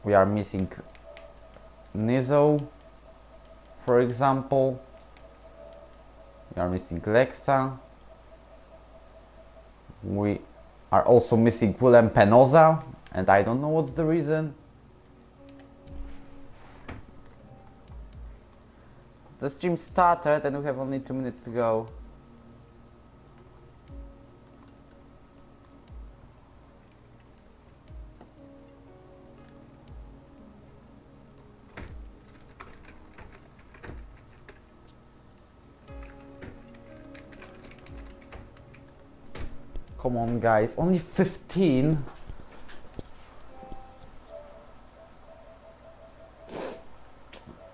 We are missing Nizo, for example. We are missing Lexa. We are also missing Willem Penosa, and I don't know what's the reason. The stream started and we have only 2 minutes to go. Come on guys, only 15.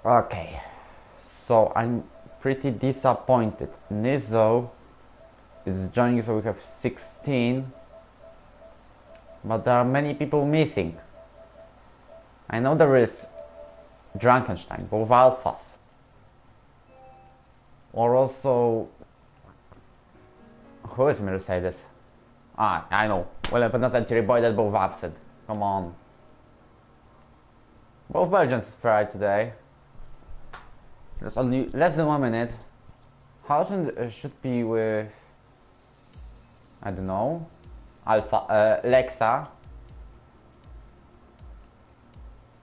Okay, so I'm pretty disappointed. Nizo is joining, so we have 16, but there are many people missing. I know there is Drankenstein, both alphas, or also, who is Mercedes? Ah, I know. Well, but not Thierry Boy, that both absent. Come on. Both Belgians Ferrari today. There's only less than 1 minute. Houghton should be with, I don't know, Alpha, Lexa.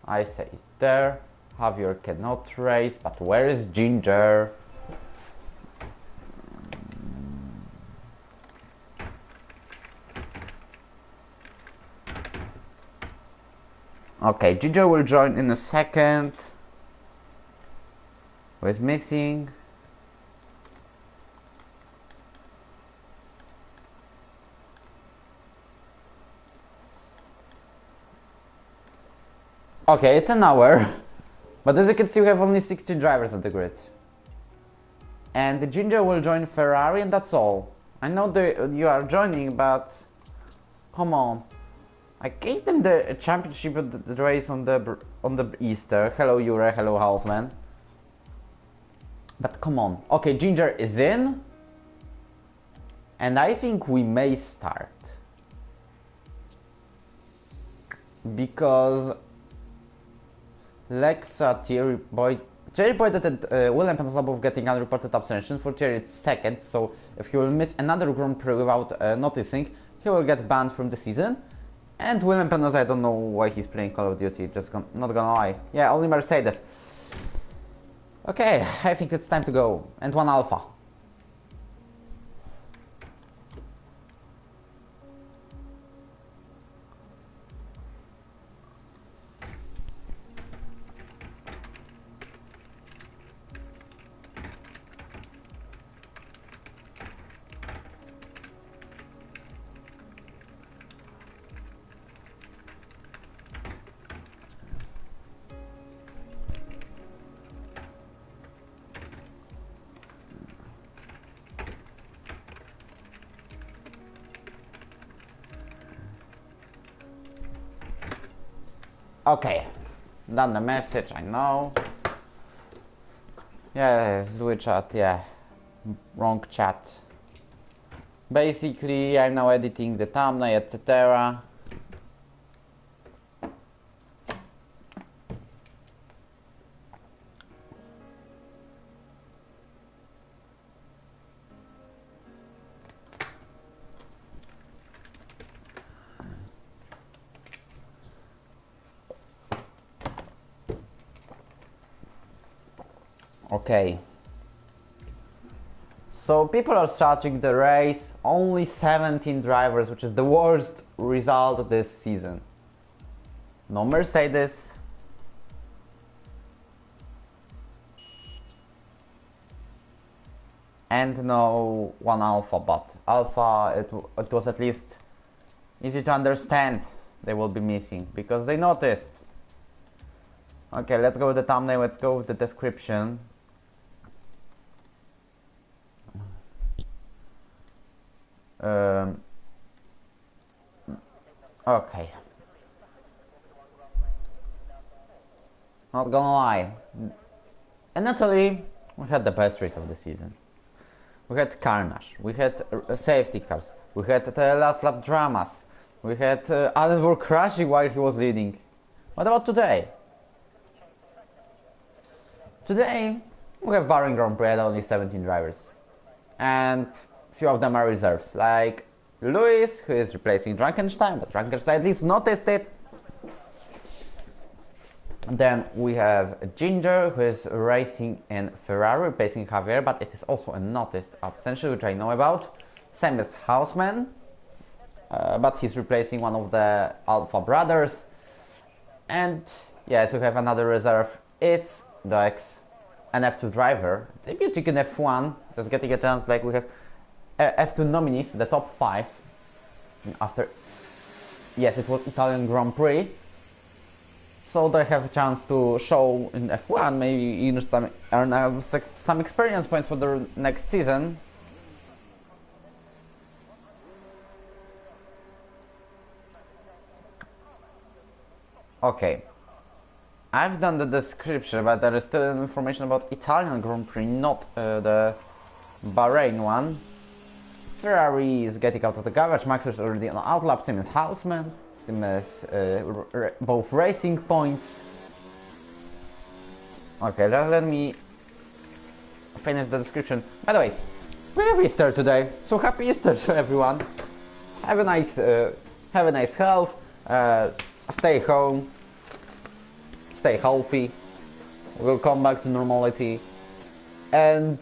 I say it's there. Javier cannot race, but where is Ginger? Okay, Ginger will join in a second. Who is missing? Okay, it's an hour, but as you can see we have only 16 drivers on the grid. And the Ginger will join Ferrari and that's all. I know you are joining, but come on. I gave them the championship of the race on the Easter. Hello Jure, hello Houseman. But come on. Okay, Ginger is in. And I think we may start. Because Lexa, Thierry Boyd and Willem Penosa both getting unreported abstention. For Thierry it's second, so if he will miss another Grand Prix without noticing, he will get banned from the season. And Willem Penosa, I don't know why he's playing Call of Duty, not gonna lie. Yeah, only Mercedes. Okay, I think it's time to go. And one Alpha. Okay, done the message, I know. Yes, switch chat, yeah. Wrong chat. Basically, I'm now editing the thumbnail, etc. Okay. So people are starting the race, only 17 drivers, which is the worst result this season. No Mercedes. And no one Alpha, but Alpha, it was at least easy to understand they will be missing, because they noticed. Okay, let's go with the thumbnail, let's go with the description. Okay. Not gonna lie. In Italy, we had the best race of the season. We had carnage, we had safety cars, we had last lap dramas, we had Allenburg crashing while he was leading. What about today? Today we have Bahrain Grand Prix at only 17 drivers, and few of them are reserves, like Lewis, who is replacing Frankenstein, but Frankenstein at least noticed it. And then we have Ginger, who is racing in Ferrari, replacing Javier, but it is also a noticed absence, which I know about. Same as Houseman, but he's replacing one of the Alpha brothers. And yes, we have another reserve. It's the an F2 driver, debuting in F1, just getting a chance. Like we have F2 nominees, the top 5. After, yes, it was Italian Grand Prix. So they have a chance to show in F1, maybe earn some experience points for the next season. Okay, I've done the description, but there is still information about Italian Grand Prix, not the Bahrain one. Ferrari is getting out of the garage. Max is already on outlap, same as Houseman, same as both racing points. Okay, let me finish the description. By the way, we have Easter today, so happy Easter to everyone. Have a nice health. Stay home. Stay healthy. We'll come back to normality, and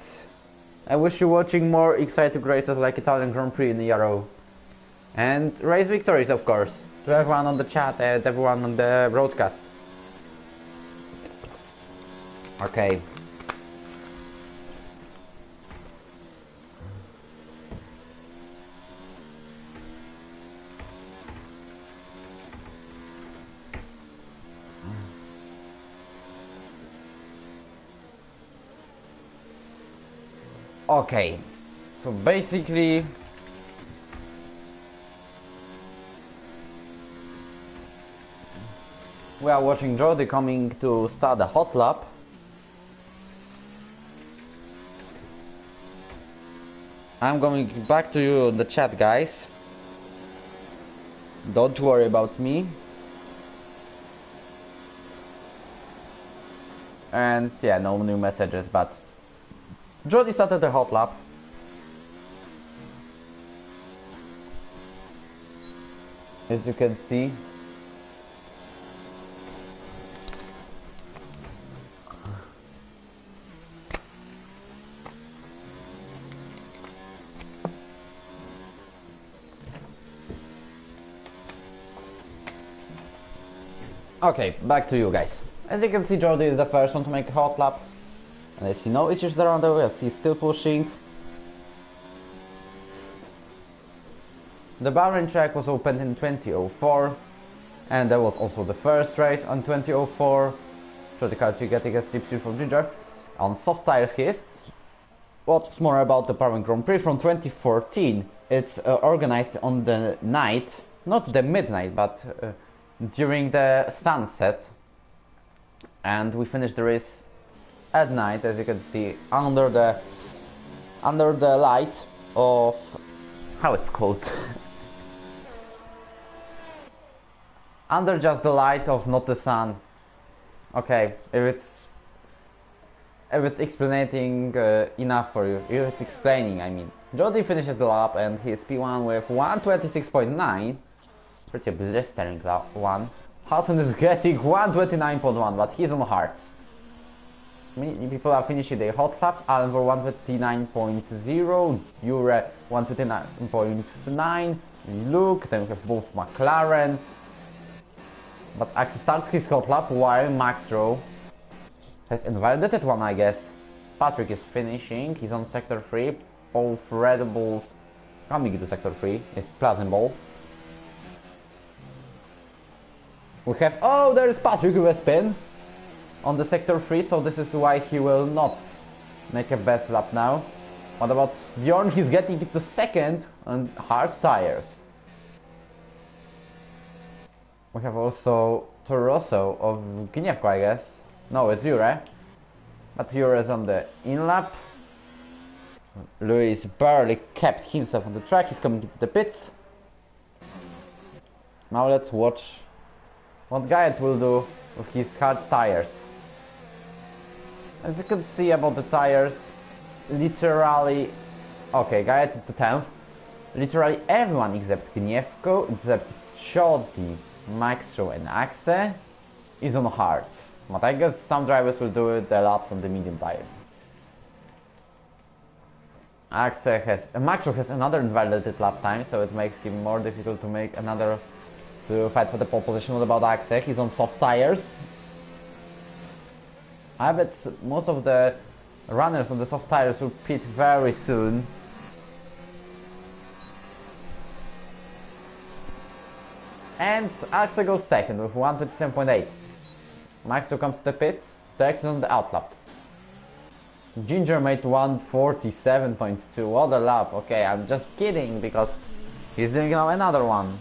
I wish you watching more exciting races like Italian Grand Prix in the ERO. And race victories, of course, to everyone on the chat and everyone on the broadcast. Okay. Okay, so basically we are watching Jody coming to start the hot lap. I'm going back to you in the chat, guys. Don't worry about me. And yeah, no new messages, but Jody started the hot lap. As you can see. Okay, back to you guys. As you can see, Jody is the first one to make a hot lap. And I see no issues around the wheels, he's still pushing. The Bahrain track was opened in 2004, and that was also the first race on 2004. So the car getting a slipstream from Ginger. On soft tires he is. What's more about the Bahrain Grand Prix from 2014? It's organized on the night, not the midnight, but during the sunset. And we finished the race at night, as you can see, under the light of, how it's called, under just the light of, not the sun. Okay, if it's explaining enough for you, if it's explaining, I mean. Jody finishes the lap and he's P1 with 126.9, pretty blistering one. Houseman is getting 129.1, but he's on hards. Many people are finishing their hot laps. Alan for 129.0, Jure 129.9, Luke, then we have both McLarens. But Axel starts his hot lap while Max Rowe has invalidated one, I guess. Patrick is finishing, he's on sector 3. Both Red Bulls coming to sector 3, it's Pleasant Ball. We have, oh, there's Patrick with a spin on the sector 3, so this is why he will not make a best lap now. What about Bjorn? He's getting into second on hard tires. We have also Torosso of Gniewko, I guess. No, it's Jure. But Jure is on the in lap. Luis barely kept himself on the track. He's coming into the pits. Now let's watch what Guyot will do with his hard tires. As you can see about the tires, literally, okay, Guyot to 10th, literally everyone except Gniewko, except Chody, Maxo and Axe is on hards. But I guess some drivers will do the laps on the medium tires. Maxo has another invalidated lap time, so it makes him more difficult to make another to fight for the pole position. What about Axe? He's on soft tires. I bet most of the runners on the soft tires will pit very soon. And Axe goes second with 127.8. Maxo comes to the pits, the Axe is on the outlap. Ginger made 147.2, what a lap. Okay, I'm just kidding because he's doing now another one.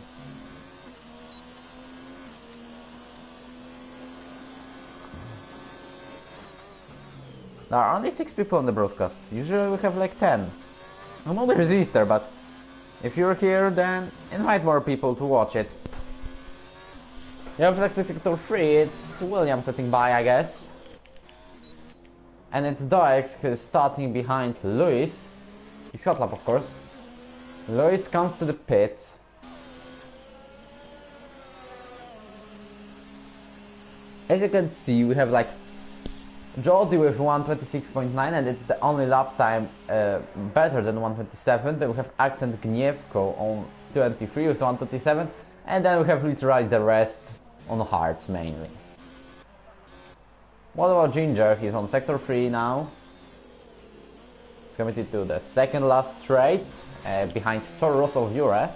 There are only 6 people on the broadcast, usually we have like 10. I'm only Resistor, but if you're here then invite more people to watch it. ERO F1 Sector 3, it's William sitting by, I guess. And it's Doex who's starting behind Lewis. He's hot lap, of course. Lewis comes to the pits. As you can see, we have like Jody with 126.9, and it's the only lap time better than 127. Then we have Accent Gniewko on 23 with 127, and then we have literally the rest on hards mainly. What about Ginger? He's on sector 3 now. He's committed to the second last straight behind Toro Rosso of Jure.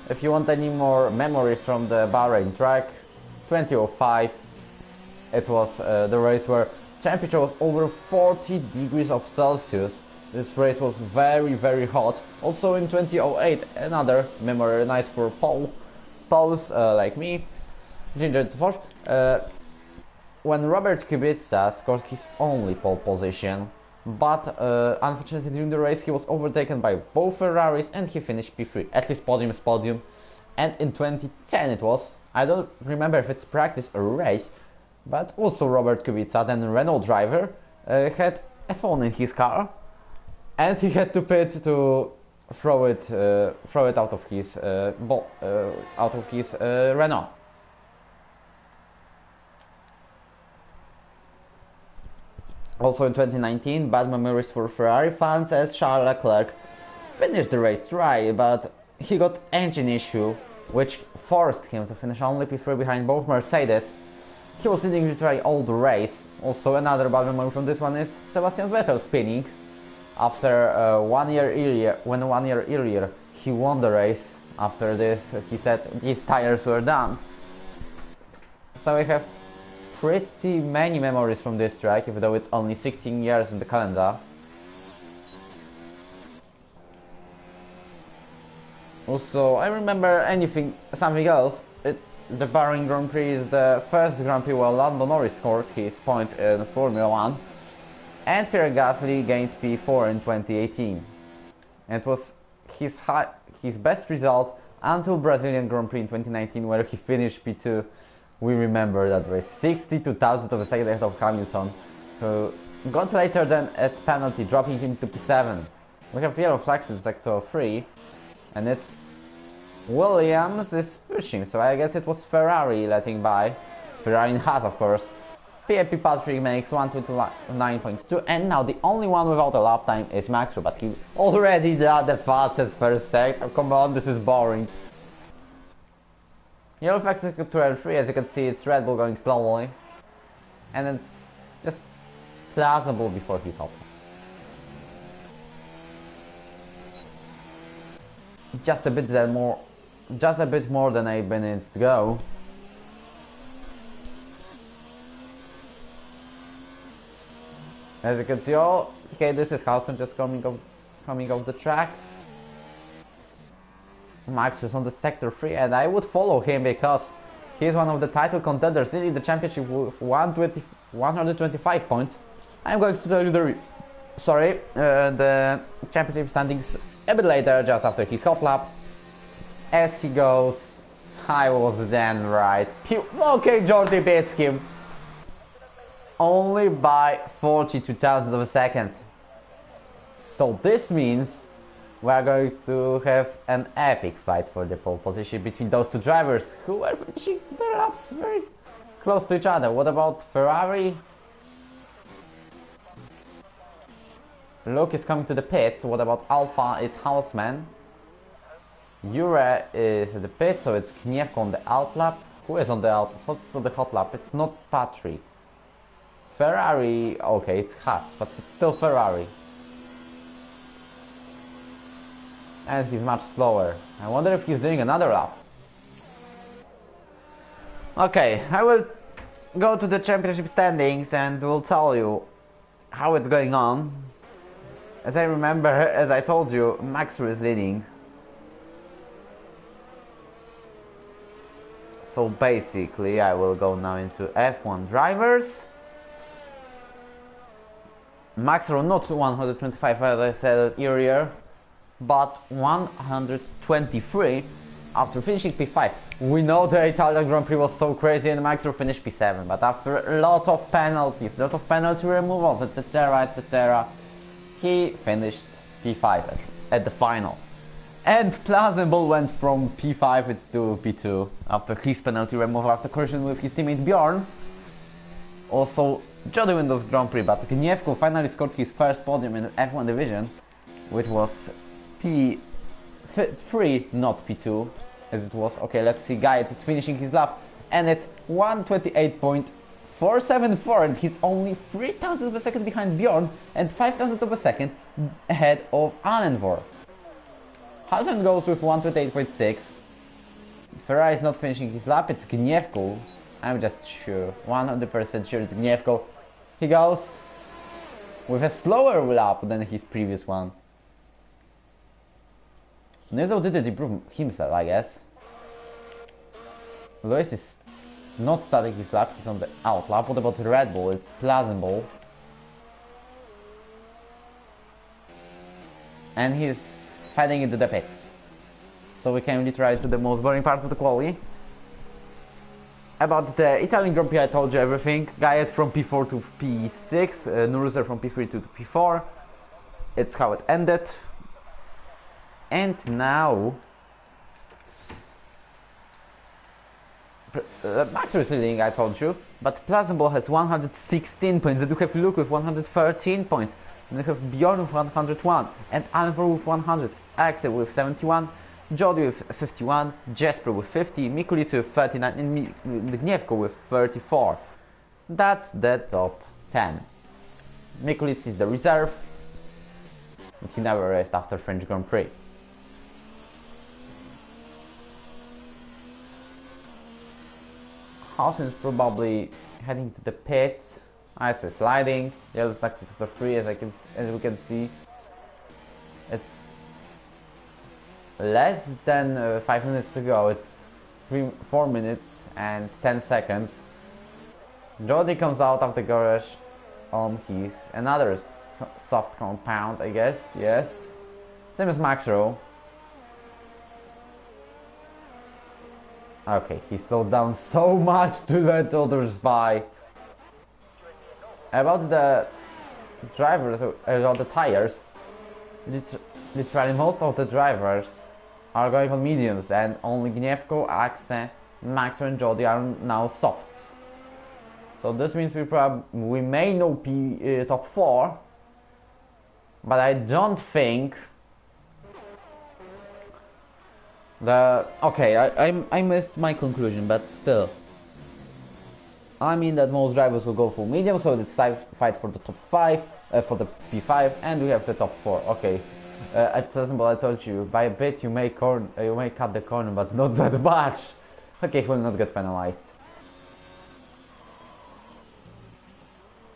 If you want any more memories from the Bahrain track, 2005, it was the race where temperature was over 40 degrees of Celsius. This race was very, very hot. Also in 2008, another memory, nice for Poles like me, Ginger to 4th, when Robert Kubica scored his only pole position, but unfortunately during the race he was overtaken by both Ferraris and he finished P3, at least podium is podium. And in 2010 it was, I don't remember if it's practice or race, but also Robert Kubica, then Renault driver, had a phone in his car, and he had to pit to throw it out of his Renault. Also in 2019, bad memories for Ferrari fans as Charles Leclerc finished the race dry, but he got engine issue, which forced him to finish only P3 behind both Mercedes. He was leading literally all the race. Also another bad memory from this one is Sebastian Vettel spinning after 1 year earlier he won the race. After this he said these tires were done. So we have pretty many memories from this track, even though it's only 16 years in the calendar. Also, I remember something else. The Bahrain Grand Prix is the first Grand Prix where Lando Norris scored his point in Formula 1, and Pierre Gasly gained P4 in 2018. And it was his best result until Brazilian Grand Prix in 2019, where he finished P2. We remember that race, 62 thousandths of a second ahead of Hamilton, who got later than at penalty, dropping him to P7. We have yellow flags in sector 3, and it's Williams is pushing, so I guess it was Ferrari letting by. Ferrari in Haas, of course. PAP Patrick makes 129.2, and now the only one without a lap time is Maxo, but he already did the fastest first sector. Come on, this is boring. Yellow flag sector 12-3, as you can see, it's Red Bull going slowly, and it's just plausible before he's off. Just a bit more than 8 minutes to go. As you can see, okay, this is Hudson just coming off the track. Max is on the sector 3, and I would follow him because he's one of the title contenders leading the championship with 125 points. I'm going to tell you the championship standings a bit later, just after his hot lap. as he goes. I was then right. Okay, Jordi beats him. Only by 42 thousandths of a second. So this means we are going to have an epic fight for the pole position between those two drivers who are finishing their laps very close to each other. What about Ferrari? Luke is coming to the pits. What about Alpha? It's Houseman. Ure is at the pit, so it's Knievko on the out lap. Who is on the out? What's on the hot lap? It's not Patrick. Ferrari, okay, it's Haas, but it's still Ferrari. And he's much slower. I wonder if he's doing another lap. Okay, I will go to the championship standings and will tell you how it's going on. As I remember, as I told you, Max is leading. So basically, I will go now into F1 drivers. Max not 125 as I said earlier, but 123 after finishing P5. We know the Italian Grand Prix was so crazy and Max finished P7, but after a lot of penalties, a lot of penalty removals, etc, etc, he finished P5 at the final. And Plazenball went from P5 to P2 after his penalty removal after collision with his teammate Bjorn. Also, Jody won those Grand Prix, but Knievko finally scored his first podium in the F1 division, which was P3, not P2, as it was. Okay, let's see, Guyot is finishing his lap, and it's 128.474, and he's only 3 thousandths of a second behind Bjorn, and 5 thousandths of a second ahead of Allenvor. Hausen goes with 128.6. Ferrari is not finishing his lap, it's Gnievko. I'm just sure, 100% sure it's Gnievko. He goes with a slower lap than his previous one. Nezo didn't improve himself, I guess. Lewis is not starting his lap, he's on the out lap. What about Red Bull? It's Plazenball. And he's heading into the pits. So we came literally to the most boring part of the quali. About the Italian Grand Prix I told you everything. Guyot from P4 to P6, Nuruser from P3 to P4. It's how it ended. And now Max is leading, I told you, but Plazenball has 116 points, then you have Luke with 113 points, then you have Bjorn with 101, and Alvar with 100, Axel with 71, Jody with 51, Jesper with 50, Mikulic with 39, and Gnievko with 34. That's the top 10. Mikulic is the reserve, but he never raced after French Grand Prix. Hausen is probably heading to the pits. I see sliding. Yellow tactics after 3, as we can see. It's less than 5 minutes to go. It's 4 minutes and 10 seconds. Jody comes out of the garage on his another soft compound, I guess. Yes, same as Maxro. Okay, he slowed down so much to let others by. About the drivers, about the tires, literally most of the drivers are going on mediums, and only Gnievko, Axe, Max and Jody are now softs. So this means we may know top 4, but I don't think okay, I missed my conclusion, but still. I mean that most drivers will go for medium, so it's time to fight for the top 5, for the P5, and we have the top 4. Okay, at Plazenball I told you, by a bit you may cut the corner, but not that much. Okay, he will not get penalized.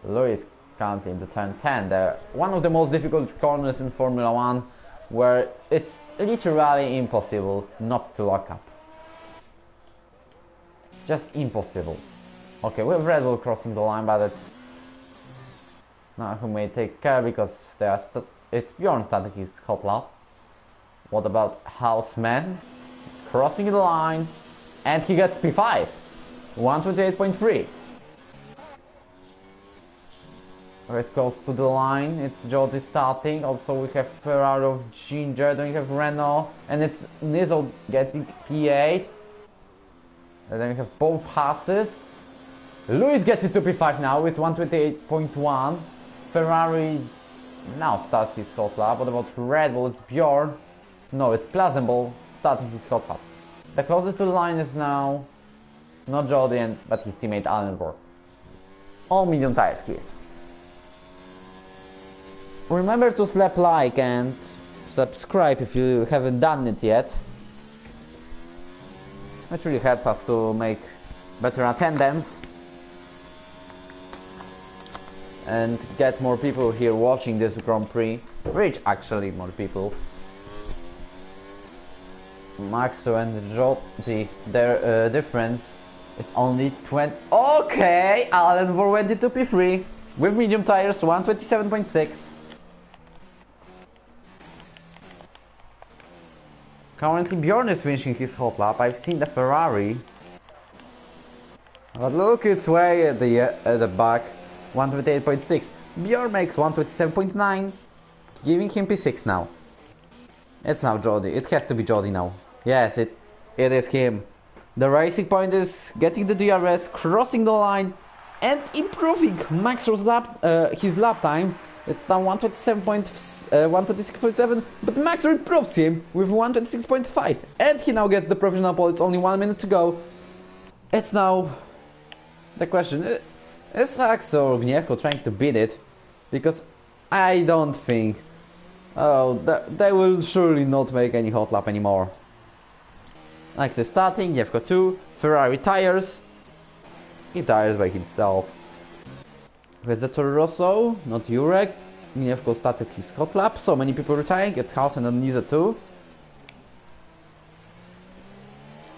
Lewis currently into turn 10, one of the most difficult corners in Formula 1, where it's literally impossible not to lock up. Just impossible. Okay, we have Red Bull crossing the line, but now who may take care because it's Bjorn starting his hot lap. What about Houseman? He's crossing the line, and he gets P5. 128.3. It's close to the line. It's Jody starting. Also, we have Ferrari of Ginger. Then we have Renault, and it's Nizzle getting P8. And then we have both Hasses. Lewis gets it to P5 now. It's 128.1. Ferrari now starts his hot lap. What about Red Bull? It's Bjorn. No, it's Plazemball starting his hot lap. The closest to the line is now not Jody, but his teammate Allenborg. All medium tires, please. Remember to slap like and subscribe if you haven't done it yet. It really helps us to make better attendance and get more people here watching this Grand Prix. Reach actually more people. Maxo and Jody, their difference is only 20. Okay, Allen went into P3 with medium tires, 127.6. Currently Bjorn is finishing his hot lap. I've seen the Ferrari, but look, it's way at the back, 128.6. Bjorn makes 127.9, giving him P6 now. It's now Jody. It has to be Jody now. Yes, it is him. The Racing Point is getting the DRS, crossing the line, and improving Max's his lap time. It's now 126.7, but Max improves him with 126.5, and he now gets the provisional pole. It's only 1 minute to go. It's now the question: is Axel or Gniewko trying to beat it? Because I don't think. Oh, they will surely not make any hot lap anymore. Max is starting. Gniewko 2. Ferrari tires. He tires by himself. With the Toro Rosso, not Jurek. Gniewko started his hot lap. So many people retiring. It's Hausen and Niza too.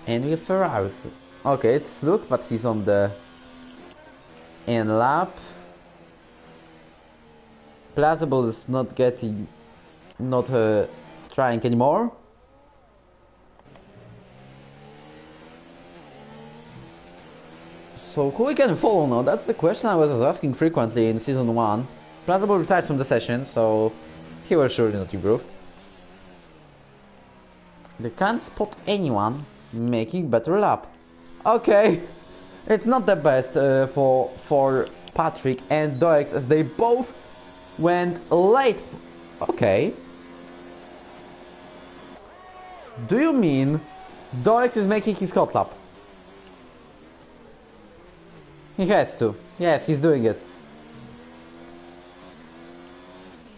And we have Ferrari. Okay, it's Luke, but he's on the in lap. Plausible is not trying anymore. So who we can follow now? That's the question I was asking frequently in Season 1. Plausible retired from the session, so he will surely not improve. They can't spot anyone making better lap. Okay, it's not the best for Patrick and Doex, as they both went late. Okay. Do you mean Doex is making his hot lap? He has to. Yes, he's doing it.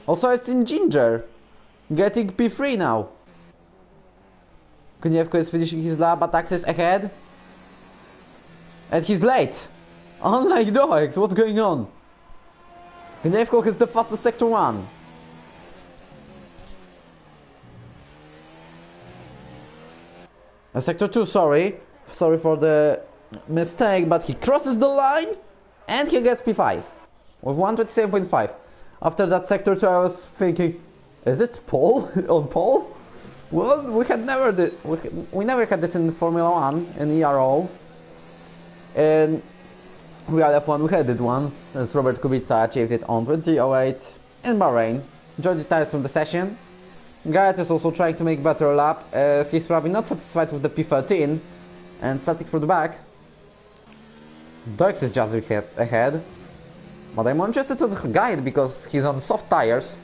Also, I've seen Ginger getting P3 now. Gniewko is finishing his lap, but Axel is ahead. And he's late. Unlike Doex, what's going on? Gniewko has the fastest Sector 1. Sector 2, sorry. Sorry for the mistake, but he crosses the line and he gets P5 with 127.5. After that Sector 2, I was thinking, is it pole on pole? Well, we never had this in Formula 1 in ERO. And Real F1 we had it once, as Robert Kubica achieved it on 2008 in Bahrain. Enjoyed the tires from the session. Garrett is also trying to make better lap, as he's probably not satisfied with the P13 and static for the back. Doex is just ahead, but I'm interested in the guide because he's on soft tires.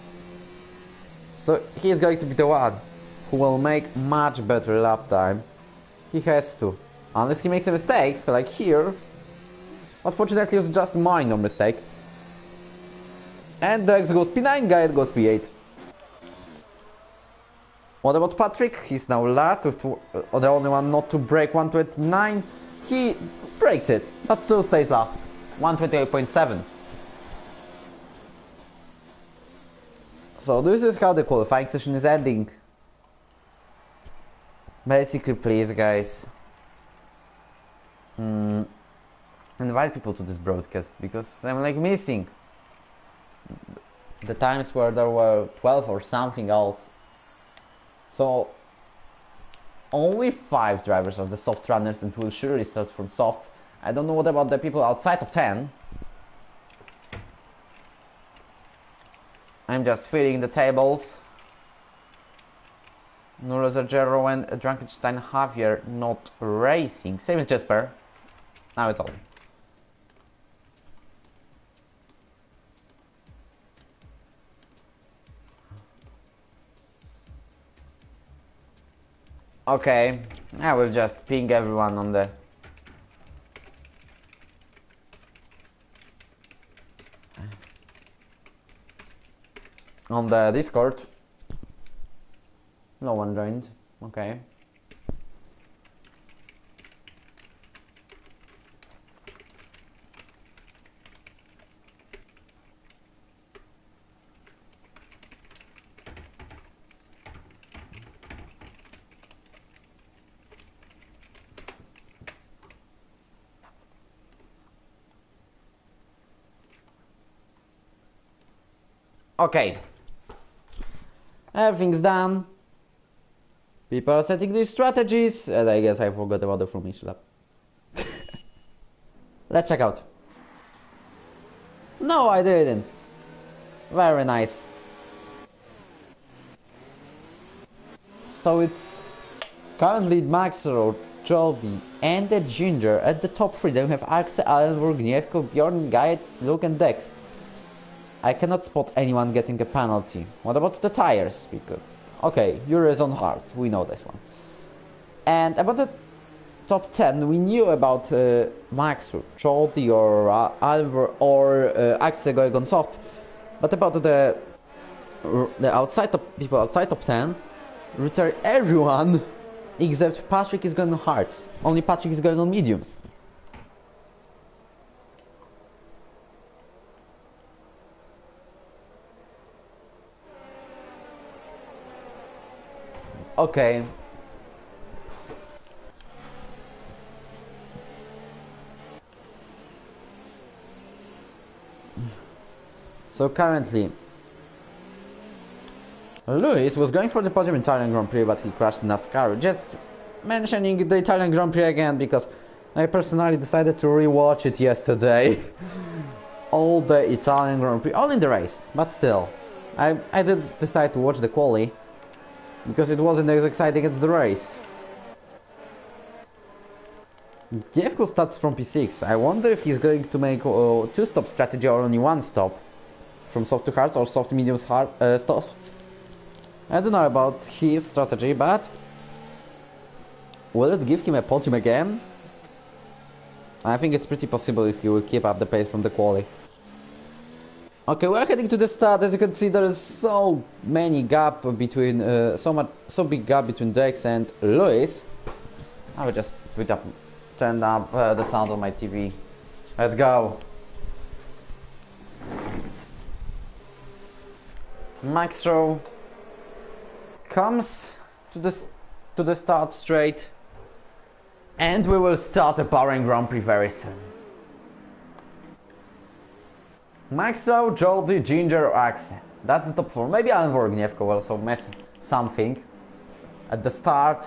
So he is going to be the one who will make much better lap time. He has to, unless he makes a mistake, like here. But fortunately, it was just a minor mistake. And Doex goes P9, Guide goes P8. What about Patrick? He's now last with the only one not to break 129. He breaks it, but still stays last. 128.7. So this is how the qualifying session is ending. Basically, please guys, invite people to this broadcast, because I'm like missing the times where there were 12 or something else. So only 5 drivers of the soft runners and will surely start from softs. I don't know what about the people outside of 10. I'm just filling the tables. Nuller Zero and Frankenstein Javier not racing. Same as Jasper. Now it's all. Okay, I will just ping everyone on the Discord. No one joined. Okay. Okay. Everything's done. People are setting these strategies, and I guess I forgot about the formation lap. Let's check out. No, I didn't. Very nice. So it's currently Max Road, Jolby, and the Ginger at the top 3. Then we have Axel, Allenburg, Gniewko, Bjorn, Gaet, Luke, and Dex. I cannot spot anyone getting a penalty. What about the tires? Because, okay, Euro is on hard, we know this one. And about the top 10, we knew about Max, Jolty, or Alvar, or Axel going on soft. But about the outside top people outside top 10, literally everyone except Patrick is going on hards. Only Patrick is going on mediums. Okay. So currently, Lewis was going for the podium in Italian Grand Prix, but he crashed in NASCAR. Just mentioning the Italian Grand Prix again because I personally decided to rewatch it yesterday. All the Italian Grand Prix, all in the race, but still. I did decide to watch the quali because it wasn't as exciting as the race. Gniewko starts from P6. I wonder if he's going to make a 2-stop strategy or only 1 stop. From soft to hards or soft mediums hard softs. I don't know about his strategy, but will it give him a podium again? I think it's pretty possible if he will keep up the pace from the quali. Okay, we're heading to the start. As you can see, there is so many gap between so big gap between Dex and Lewis. I will just turn up the sound on my TV. Let's go. Maxro comes to the start straight, and we will start the Bahrain Grand Prix very soon. Maxro, Joldy, Ginger, or Axel. That's the top 4. Maybe Alvar Gniewko will also mess something at the start.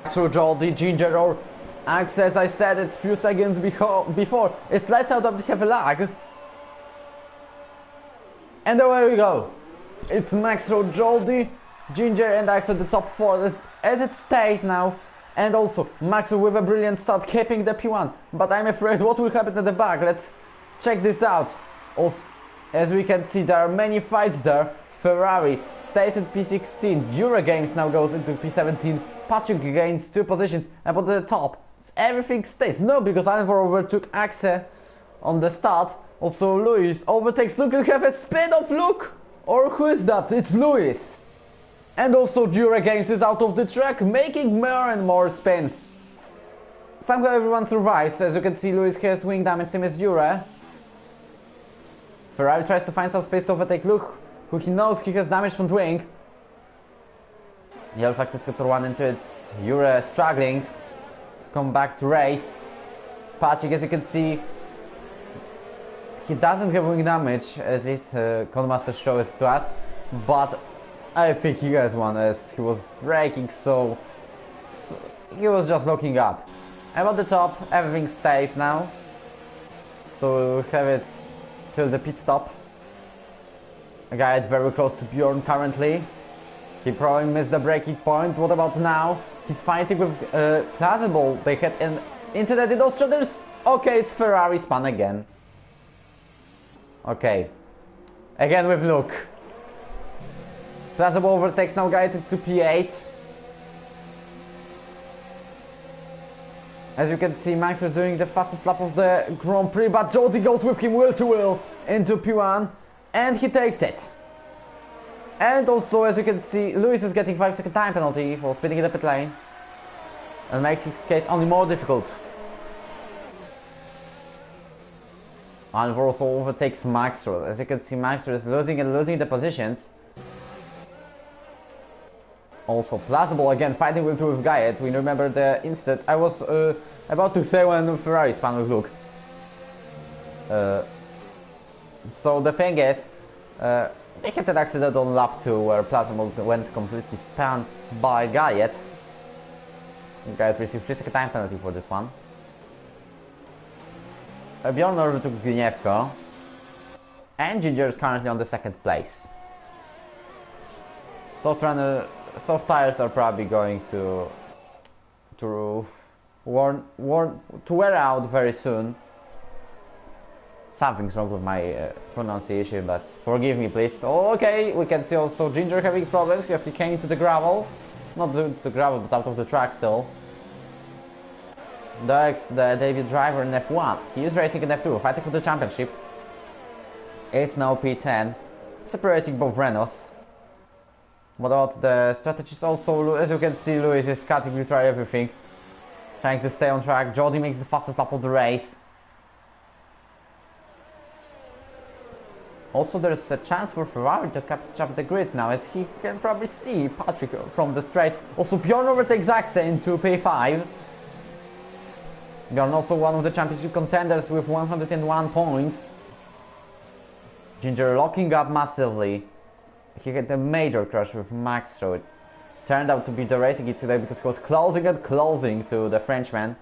Maxro, Joldy, Ginger, or Axel, as I said it a few seconds before. It's lights out, we have a lag. And away we go. It's Maxro, Joldy, Ginger, and Axel the top 4 as it stays now. And also Maxro with a brilliant start, keeping the P1. But I'm afraid what will happen at the back. Let's check this out. Also, as we can see, there are many fights there. Ferrari stays at P16. Eurogames now goes into P17. Patrick gains 2 positions. And at the top, everything stays. No, because Alvar overtook Axel on the start. Also Lewis overtakes. Look, you have a spin off. Look. Or who is that? It's Lewis. And also Eurogames is out of the track, making more and more spins. Somehow everyone survives. As you can see, Lewis has wing damage, same as Jure. Ferrari tries to find some space to overtake Luke, who he knows he has damage from wing. Yellow Flag sector 1 into it. Jure struggling to come back to race. Patrick, as you can see, he doesn't have wing damage, at least Codemaster shows that, but I think he has one as he was braking, so he was just looking up. And at the top, everything stays now, so we have it till the pit stop. A guy is very close to Bjorn currently. He probably missed the braking point. What about now? He's fighting with Plausible. They had an incident in those shoulders. Okay, it's Ferrari spun again. Okay. Again with Luke. Plausible overtakes now guy to P8. As you can see, Max is doing the fastest lap of the Grand Prix, but Jody goes with him wheel to wheel into P1, and he takes it. And also, as you can see, Lewis is getting 5-second time penalty for speeding in the pit lane, and makes his case only more difficult. And also overtakes Maxwell. As you can see, Maxwell is losing the positions. Also, Plausible again fighting with Guyet. We remember the incident I was about to say when Ferrari spun with Luke. So the thing is, they had an accident on lap 2 where Plausible went completely spun by Guyet. Guyet received 3-second time penalty for this one. Bjorn over to Gniewko. And Ginger is currently on the 2nd place. Soft tires are probably going to wear out very soon. Something's wrong with my pronunciation, but forgive me please. Oh, okay, we can see also Ginger having problems because he came into the gravel. Not the gravel, but out of the track still. The David driver in F1. He is racing in F2, fighting for the championship. Is now P10, separating both Renaults. What about the strategies? Also, as you can see, Lewis is cutting literally everything, trying to stay on track. Jody makes the fastest lap of the race. Also, there's a chance for Ferrari to catch up the grid now, as he can probably see Patrick from the straight. Also, Bjorn overtakes Axe into P5. Bjorn also one of the championship contenders with 101 points. Ginger locking up massively. He had a major crash with Max, so it turned out to be the racing today because he was closing and closing to the Frenchman,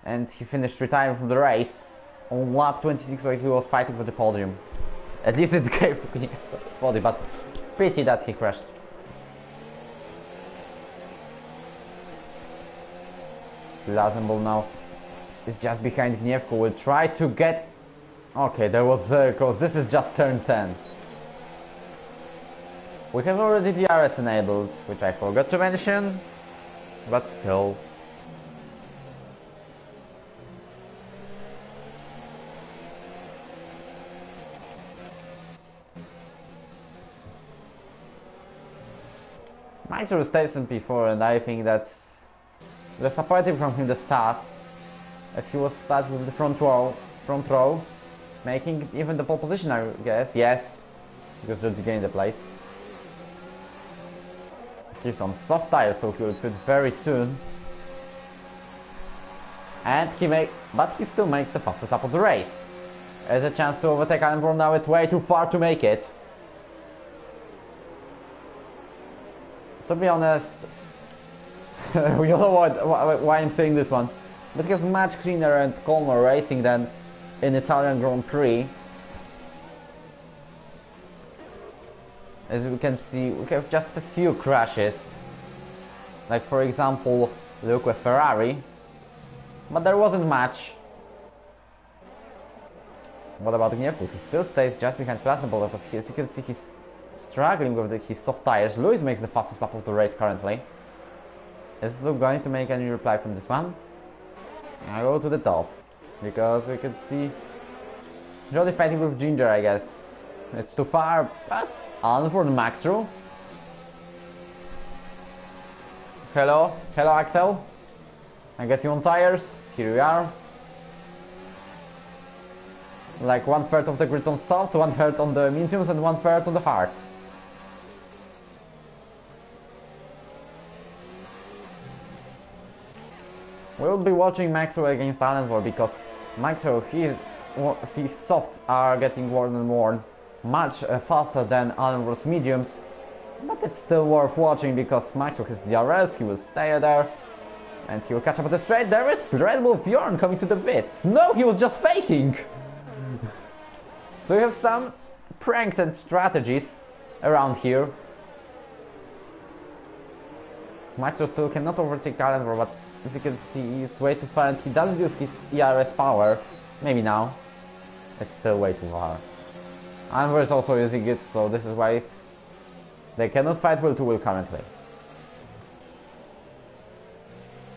and he finished retiring from the race on lap 26 where he was fighting for the podium. At least it gave body, but pity that he crashed. Lazenball now is just behind Gniewko, will try to get... Okay, there was close. This is just turn 10. We have already the RS enabled, which I forgot to mention, but still. Max was station before, and I think that's disappointing from him the start, as he was starting with the front row, making even the pole position, I guess. Yes, because just gained the place. He's on soft tires, so he will quit very soon. And but he still makes the fastest lap of the race. There's a chance to overtake Allenborn now. It's way too far to make it. To be honest, we know why I'm saying this one. But he has much cleaner and calmer racing than in Italian Grand Prix. As we can see, we have just a few crashes. Like for example, Luke with Ferrari. But there wasn't much. What about Gniewko? He still stays just behind Plausible, but as you can see, he's struggling with his soft tires. Lewis makes the fastest lap of the race currently. Is Luke going to make any reply from this one? I go to the top, because we can see Jody fighting with Ginger, I guess. It's too far, but on for the max rule. Hello Axel. I guess you on tires. Here we are. Like 1/3 of the grid on softs, 1/3 on the mediums, and 1/3 on the hards. We'll be watching Maxwell against Allenborn because Nitro, his softs are getting worn and worn much faster than Allenworth's mediums, but it's still worth watching because Nitro has DRS, he will stay there and he will catch up at the straight. There is Red Bull Bjorn coming to the pits. No, he was just faking! So you have some pranks and strategies around here. Nitro still cannot overtake Allenworth, but as you can see, it's way too far and he does use his ERS power. Maybe now. It's still way too far. Allenworth is also using it, so this is why they cannot fight wheel to wheel currently.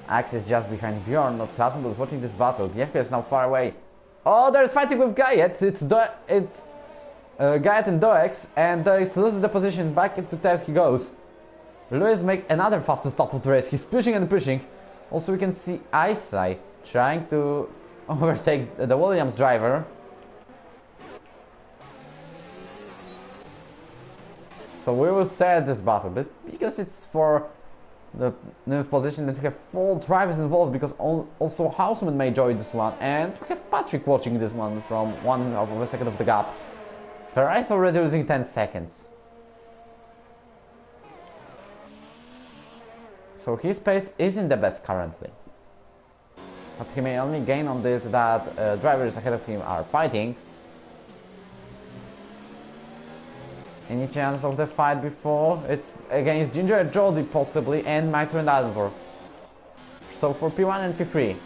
Axe is just behind Bjorn, not Klassenbul is watching this battle. Giefke is now far away. Oh, there's fighting with Gayet. It's Gayet and Doex, and Doex loses the position. Back into 10th he goes. Lewis makes another fastest stop of the race. He's pushing and pushing. Also we can see Isai trying to overtake the Williams driver. So we will stay at this battle, but because it's for the new position that we have 4 drivers involved, because also Houseman may join this one, and we have Patrick watching this one from 1/2 second of the gap. Ferrari is already losing 10 seconds. So his pace isn't the best currently. But he may only gain on this that drivers ahead of him are fighting. Any chance of the fight before? It's against Ginger and Jody possibly, and Nitro and Allenworth. So for P1 and P3.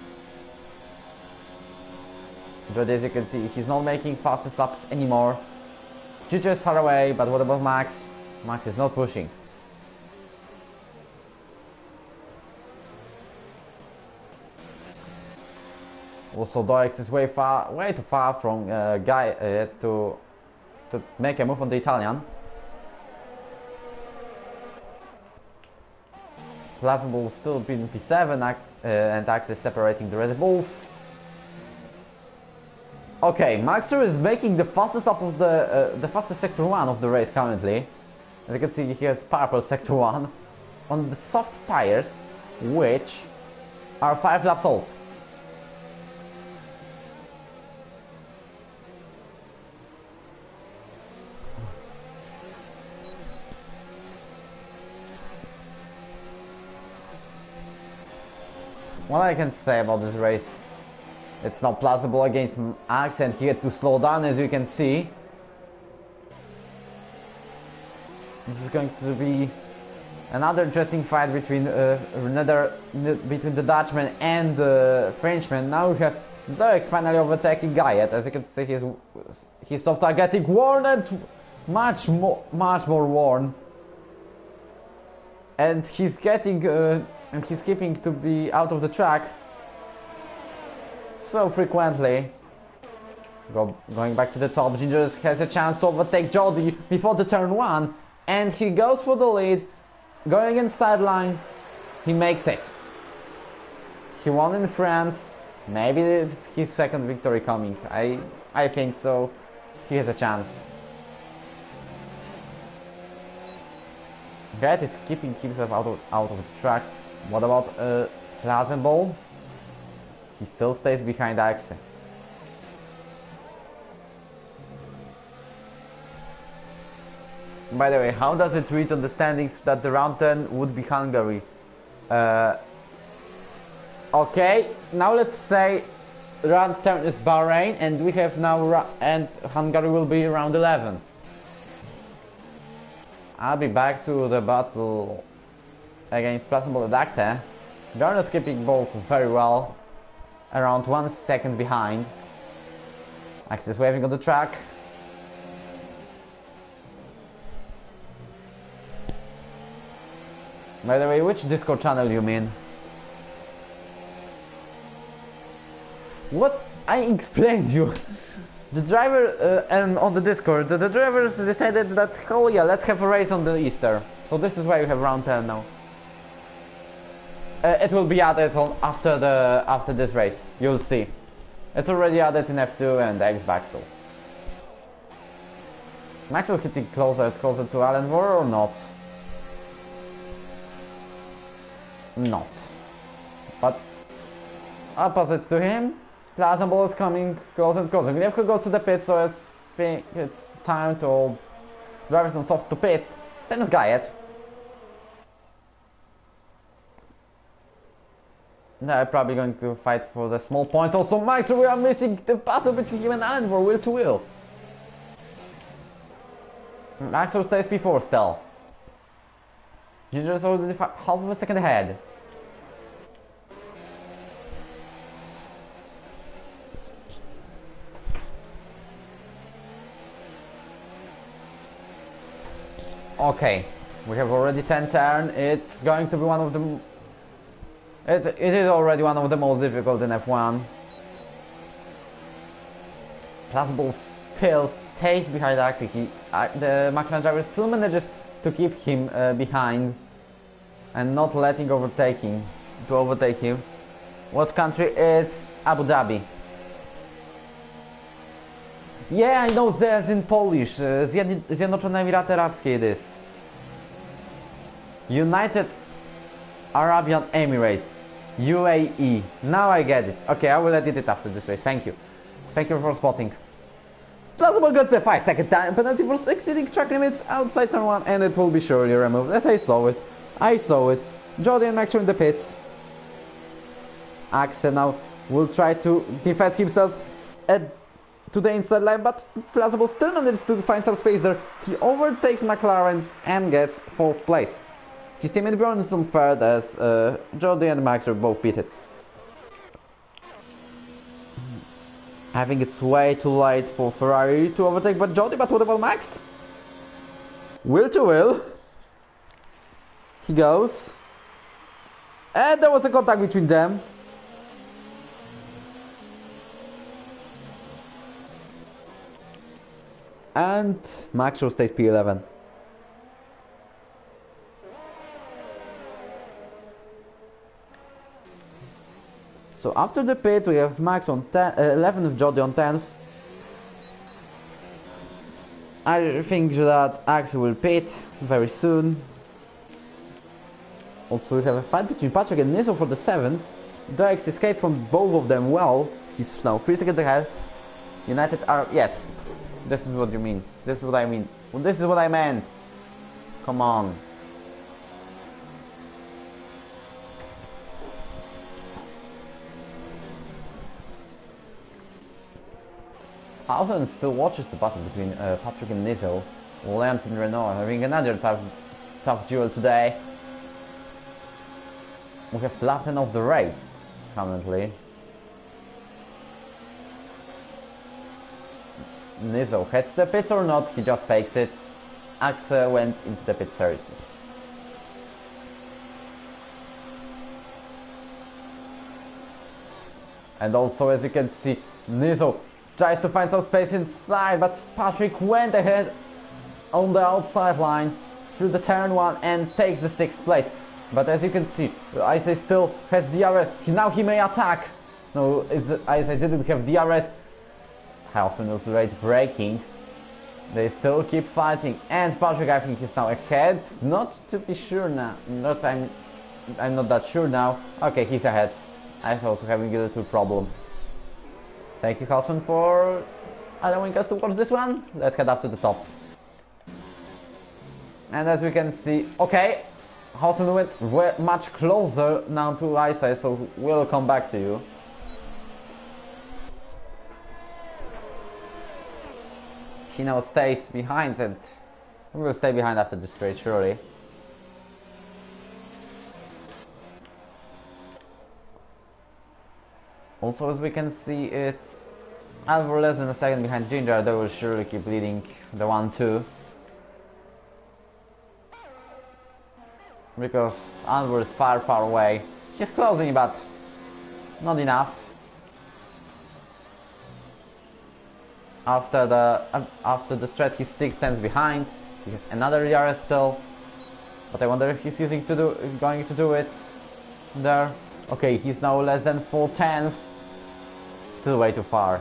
Jody, as you can see, he's not making fastest laps anymore. Ginger is far away, but what about Max? Max is not pushing. Also, Doex is way too far from Guy to make a move on the Italian. Klassenbul still being P7 and Axe is separating the Red Bulls. Okay, Maxter is making the fastest up of the fastest sector 1 of the race currently. As you can see, he has purple sector 1 on the soft tires, which are 5 laps old. What I can say about this race, it's not plausible against Axe, and he had to slow down, as you can see. This is going to be another interesting fight between between the Dutchman and the Frenchman. Now we have Doex finally overtaking Gayet. As you can see, his softs are getting worn and much more worn, and he's getting and he's keeping to be out of the track so frequently. Going back to the top, Ginger has a chance to overtake Jody before the turn 1, and he goes for the lead, going inside line. He makes it. He won in France. Maybe it's his second victory coming. I think so. He has a chance. Gret is keeping himself out of the track. What about Klassenbul? He still stays behind Axe. By the way, how does it read on the standings that the round 10 would be Hungary? Okay, now let's say round 10 is Bahrain, and we have now and Hungary will be round 11. I'll be back to the battle against Klassenbul and Axe. Bjorn is keeping both very well, around 1 second behind. Axe is waving on the track. By the way, which Discord channel you mean? What? I explained you. The driver and on the Discord, the drivers decided that, oh yeah, let's have a race on the Easter. So this is why we have round 10 now. It will be added on after this race. You'll see. It's already added in F2 and X-Baxel. Maxwell getting closer to Allenworth or not? Not. But opposite to him, Plaza Ball is coming closer and closer. Gnevko goes to the pit, so it's time to all drivers on soft to pit. Same as Gayet. They're probably going to fight for the small points. Also, Max, we are missing the battle between him and Allen for wheel to wheel. Maxwell stays P4 still. Ginger's already half of a second ahead. Okay, we have already 10 turn. It's going to be one of the... It is already one of the most difficult in F1. Plasball still stays behind Axel. The McLaren driver still manages to keep him behind and not letting overtake him. What country? It's Abu Dhabi. Yeah, I know there's in Polish. Zjednoczone Emiraty Arabskie it is. United Arabian Emirates. UAE. Now I get it. Okay, I will edit it after this race. Thank you. Thank you for spotting. Plausible got the 5-second time penalty for exceeding track limits outside turn 1, and it will be surely removed. As I saw it. Jody and Max are in the pits. Axel now will try to defend himself to the inside line, but Plausible still manages to find some space there. He overtakes McLaren and gets 4th place. His teammate Bjorn is on 3rd as Jody and Max are both pitted. I think it's way too late for Ferrari to overtake but Jody, but what about Max? Wheel to wheel. He goes. And there was a contact between them. And Max will stay P11. So after the pit we have Max on 11th, Jody on 10th. I think that Axel will pit very soon. Also we have a fight between Patrick and Niso for the 7th. Dex escaped from both of them well. He's now 3 seconds ahead. United Arab... Yes, this is what you mean. This is what I mean. Well, this is what I meant. Come on. Alton still watches the battle between Patrick and Niso. Williams and Renault having another tough duel today. We have lap 10 of the race currently. Niso heads the pits or not, he just fakes it. Axel went into the pit seriously. And also, as you can see, Niso tries to find some space inside, but Patrick went ahead on the outside line through the turn 1 and takes the 6th place. But as you can see, Isai still has DRS. Now he may attack. No, Isai didn't have DRS. Hausman will late braking. They still keep fighting, and Patrick, I think, is now ahead. Not to be sure now. I'm not that sure now. Okay, he's ahead. I'm also having a little problem. Thank you, Hausman, for allowing us to watch this one. Let's head up to the top. And as we can see, okay, Hausman went much closer now to Isai, so we'll come back to you. He now stays behind, and we will stay behind after the straight, surely. Also, as we can see, it's Alvaro less than a second behind Ginger. They will surely keep leading the 1-2. Because Alvaro is far away. He's closing, but not enough. After the straight, he's 6 tenths behind. He has another DRS still, but I wonder if he's going to do it there. Okay, he's now less than 4 tenths. Still way too far.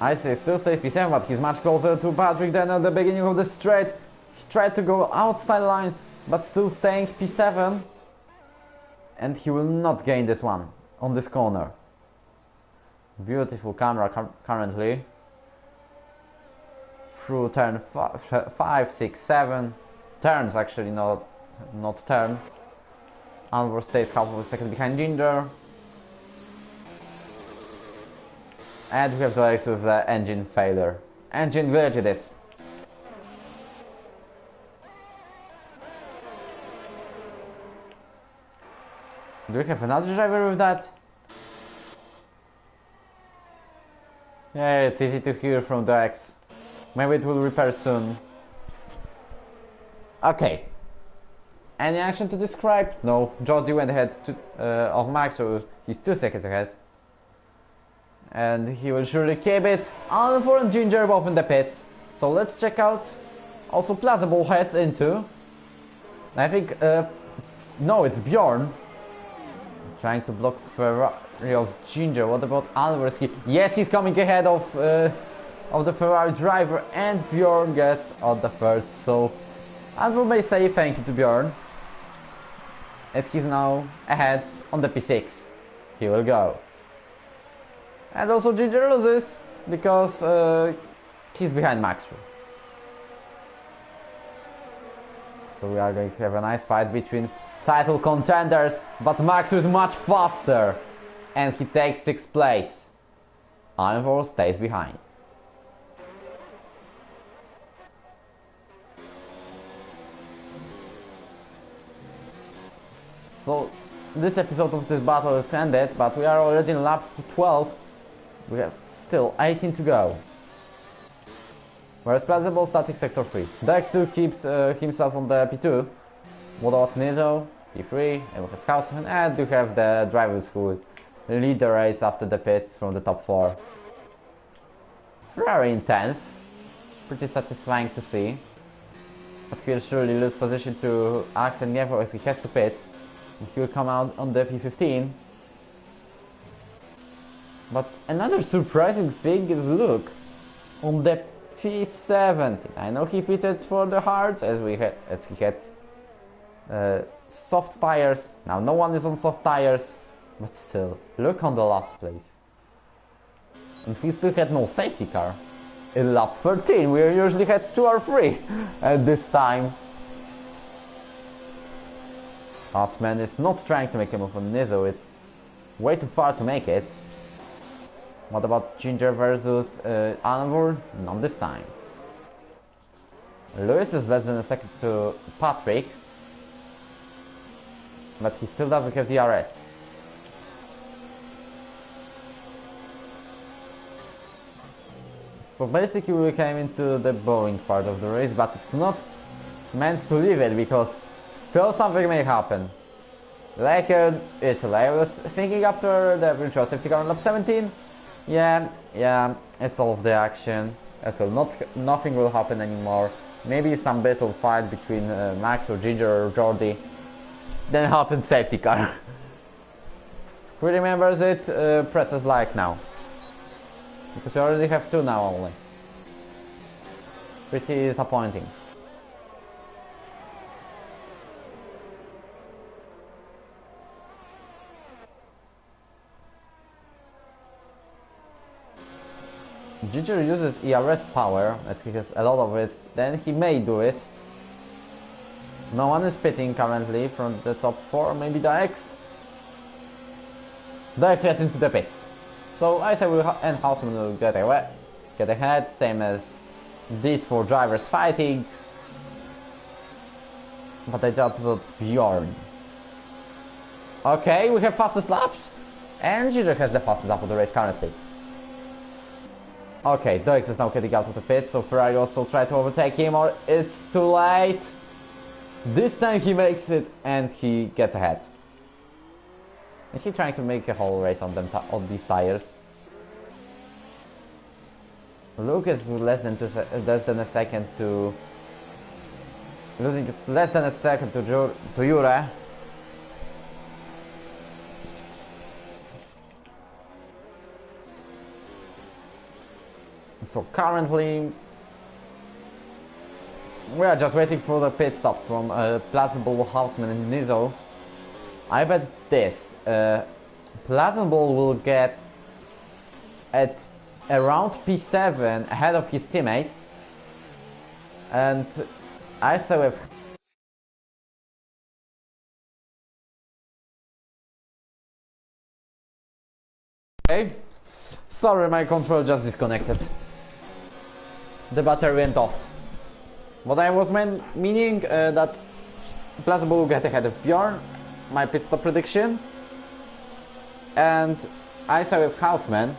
I say still stays P7, but he's much closer to Patrick than at the beginning of the straight. He tried to go outside line, but still staying P7. And he will not gain this one on this corner. Beautiful camera currently. Through turn 5, 6, 7. Turns actually, not turn. Alvor stays half of a second behind Ginger. And we have to Alex with the engine failure. Engine glitch it is. Do we have another driver with that? Yeah, it's easy to hear from the X. Maybe it will repair soon. Okay. Any action to describe? No. Jordi went ahead of Max, so he's 2 seconds ahead. And he will surely keep it. Alvor and Ginger both in the pits. So let's check out also Plausible heads into. I think, no, it's Bjorn. Trying to block Ferrari of Ginger. What about Alvor? Yes, he's coming ahead of the Ferrari driver, and Bjorn gets on the third. So Alvor may say thank you to Bjorn, as he's now ahead on the P6. He will go. And also Ginger loses because he's behind Maxwell. So we are going to have a nice fight between title contenders, but Max is much faster and he takes 6th place. Alvor stays behind. So this episode of this battle is ended, but we are already in lap 12. We have still 18 to go. Whereas Plausible static sector 3. Dex still keeps himself on the P2. What about Nizo? P3, and we have Houseman, and we have the drivers who lead the race after the pits from the top 4. Ferrari in 10th. Pretty satisfying to see. But he'll surely lose position to Axel Nievo as he has to pit. And he'll come out on the P15. But another surprising thing is, look, on the P17. I know he pitted for the hards as he had soft tires. Now no one is on soft tires, but still, look on the last place. And he still had no safety car. In lap 13, we usually had 2 or 3 at this time. Osman is not trying to make a move on Nizo, it's way too far to make it. What about Ginger versus Alvor? Not this time. Lewis is less than a second to Patrick, but he still doesn't have the RS. So basically we came into the boring part of the race, but it's not meant to leave it because still something may happen. Like Italy, I was thinking after the virtual safety car on lap 17, yeah, it's all of the action. Nothing will happen anymore. Maybe some battle fight between Max or Ginger or Jordi. Then happens safety car. Who remembers it, presses like now. Because we already have 2 now only. Pretty disappointing. Ginger uses ERS power, as he has a lot of it, then he may do it. No one is pitting currently from the top 4, maybe the X. The X gets into the pits. So I say and Houseman will get ahead, same as these 4 drivers fighting. But I doubt about Bjorn. Okay, we have fastest laps, and Ginger has the fastest lap of the race currently. Okay, Doix is now getting out of the pit, so Ferrari also tried to overtake him, or it's too late. This time he makes it and he gets ahead. Is he trying to make a whole race on these tires? Luke is less than a second to losing it less than a second to Jure. So currently we are just waiting for the pit stops from Plausible, Houseman and Nizo. I bet this Plausible will get at around P7 ahead of his teammate, and I saw with okay. Sorry, my control just disconnected. The battery went off. What I was meaning that Plausible will get ahead of Bjorn, my pit stop prediction, and I saw with Houseman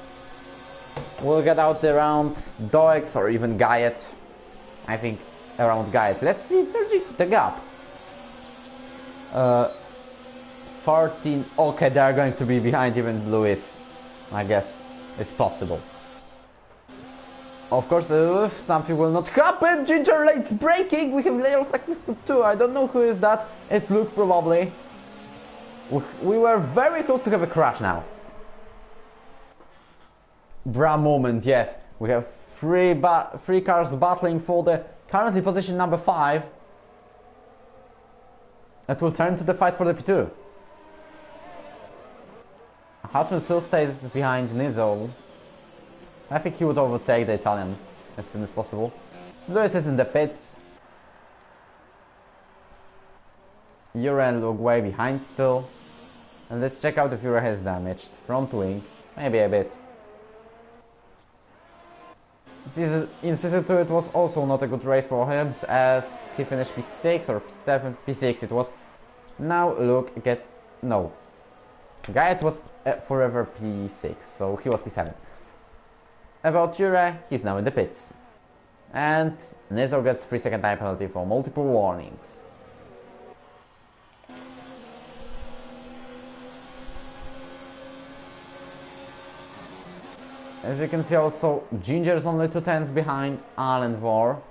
will get out around Doex or even Guyet. I think around Guyet. Let's see the gap. 14. Okay, they are going to be behind even Lewis. I guess it's possible. Of course, something will not happen. Ginger late braking. We have layer flex too. I don't know who is that. It's Luke probably. We were very close to have a crash now. Bra moment, yes. We have three cars battling for the currently position number 5. It will turn to the fight for the P2. Houseman still stays behind Nizo. I think he would overtake the Italian as soon as possible. Lewis is in the pits. Ura and Luke way behind still. And let's check out if Ura has damaged. Front wing, maybe a bit. In Season 2 it was also not a good race for him, as he finished P6 or P7, P6 it was. Now Luke gets, no. Guyet was forever P6, so he was P7. About Ura, he's now in the pits. And Nizo gets 3-second time penalty for multiple warnings. As you can see also, Ginger is only 2 tenths behind Al and Vor.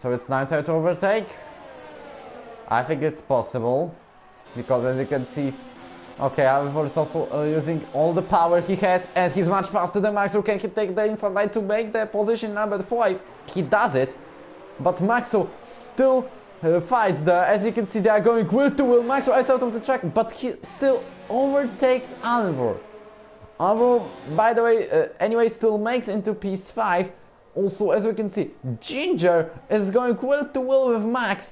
So it's now time to overtake. I think it's possible, because as you can see, okay, Alvor is also using all the power he has, and he's much faster than Maxo. Can he take the inside line to make the position number 5? He does it, but Maxo still fights there. As you can see, they are going will to will. Maxo is out of the track, but he still overtakes Alvor. Alvor, by the way, anyway, still makes into P5. Also, as we can see, Ginger is going will to will with Max.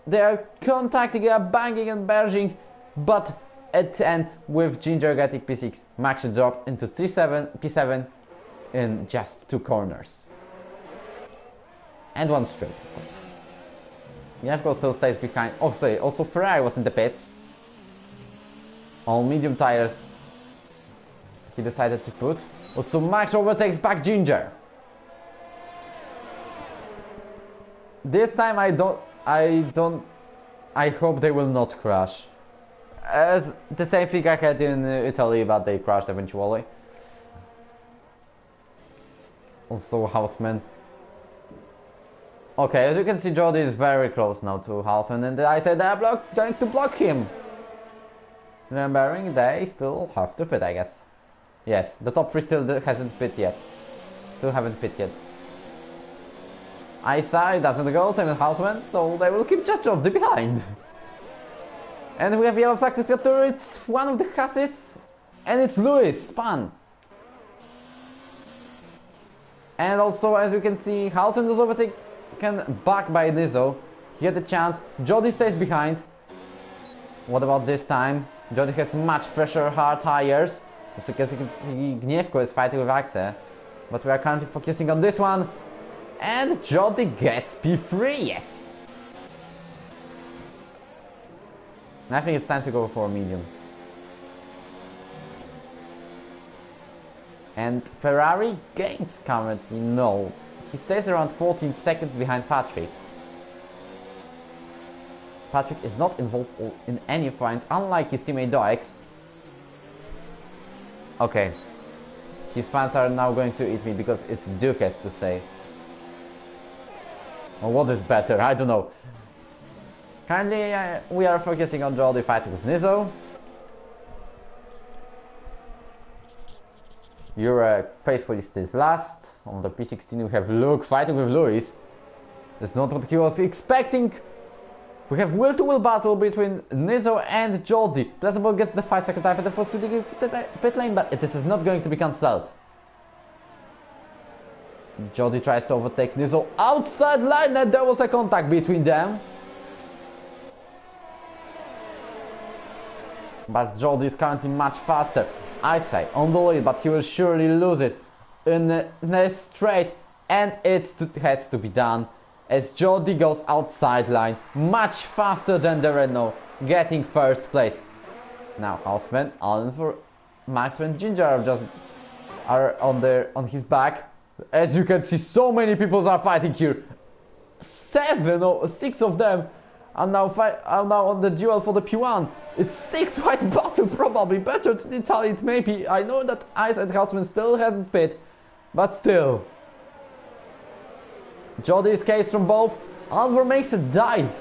They are contacting, they are banging and barging, but it ends with Ginger getting P6. Max dropped into P7 in just 2 corners. And 1 straight, of course. Yevko still stays behind. Oh, sorry, also Ferrari was in the pits. On medium tires, he decided to put. Also, Max overtakes back Ginger. This time I hope they will not crash. As the same thing I had in Italy, but they crashed eventually. Also Houseman. Okay, as you can see, Jody is very close now to Houseman, and I said they are going to block him. Remembering they still have to pit, I guess. Yes, the top 3 still hasn't pit yet. Still haven't pit yet. Isai doesn't go, same as Houseman, so they will keep just Jody behind. And we have yellow flag to it's one of the Hasses, and it's Lewis, spun. And also, as you can see, Houseman was overtaken back by Nizo. He had a chance. Jody stays behind. What about this time? Jody has much fresher hard tires. As you can see, Gniewko is fighting with Axe, but we are currently focusing on this one. And Jody gets P3, yes! I think it's time to go for mediums. And Ferrari gains currently, no. He stays around 14 seconds behind Patrick. Patrick is not involved in any points, unlike his teammate Doex. Okay. His fans are now going to eat me because it's Duques to say. Or what is better? I don't know. Currently, we are focusing on Jody fighting with Nizo. Euro faithfully stays last. On the P16 we have Luke fighting with Lewis. That's not what he was expecting. We have will-to-will battle between Nizzo and Jody. Pleasantville gets the 5-second time for the first pit lane, but this is not going to be cancelled. Jody tries to overtake Nizzo outside line, and there was a contact between them. But Jody is currently much faster. I say on the lead, but he will surely lose it in a straight, and it has to be done as Jody goes outside line much faster than the Renault, getting first place. Now Houseman, Allen for Maxwell and Ginger are on his back. As you can see, so many people are fighting here. 7 or 6 of them are now on the duel for the P1. It's 6 white battle, probably better to tally it maybe. I know that Ice and Houseman still hasn't pit, but still. Jody escapes from both. Alvor makes a dive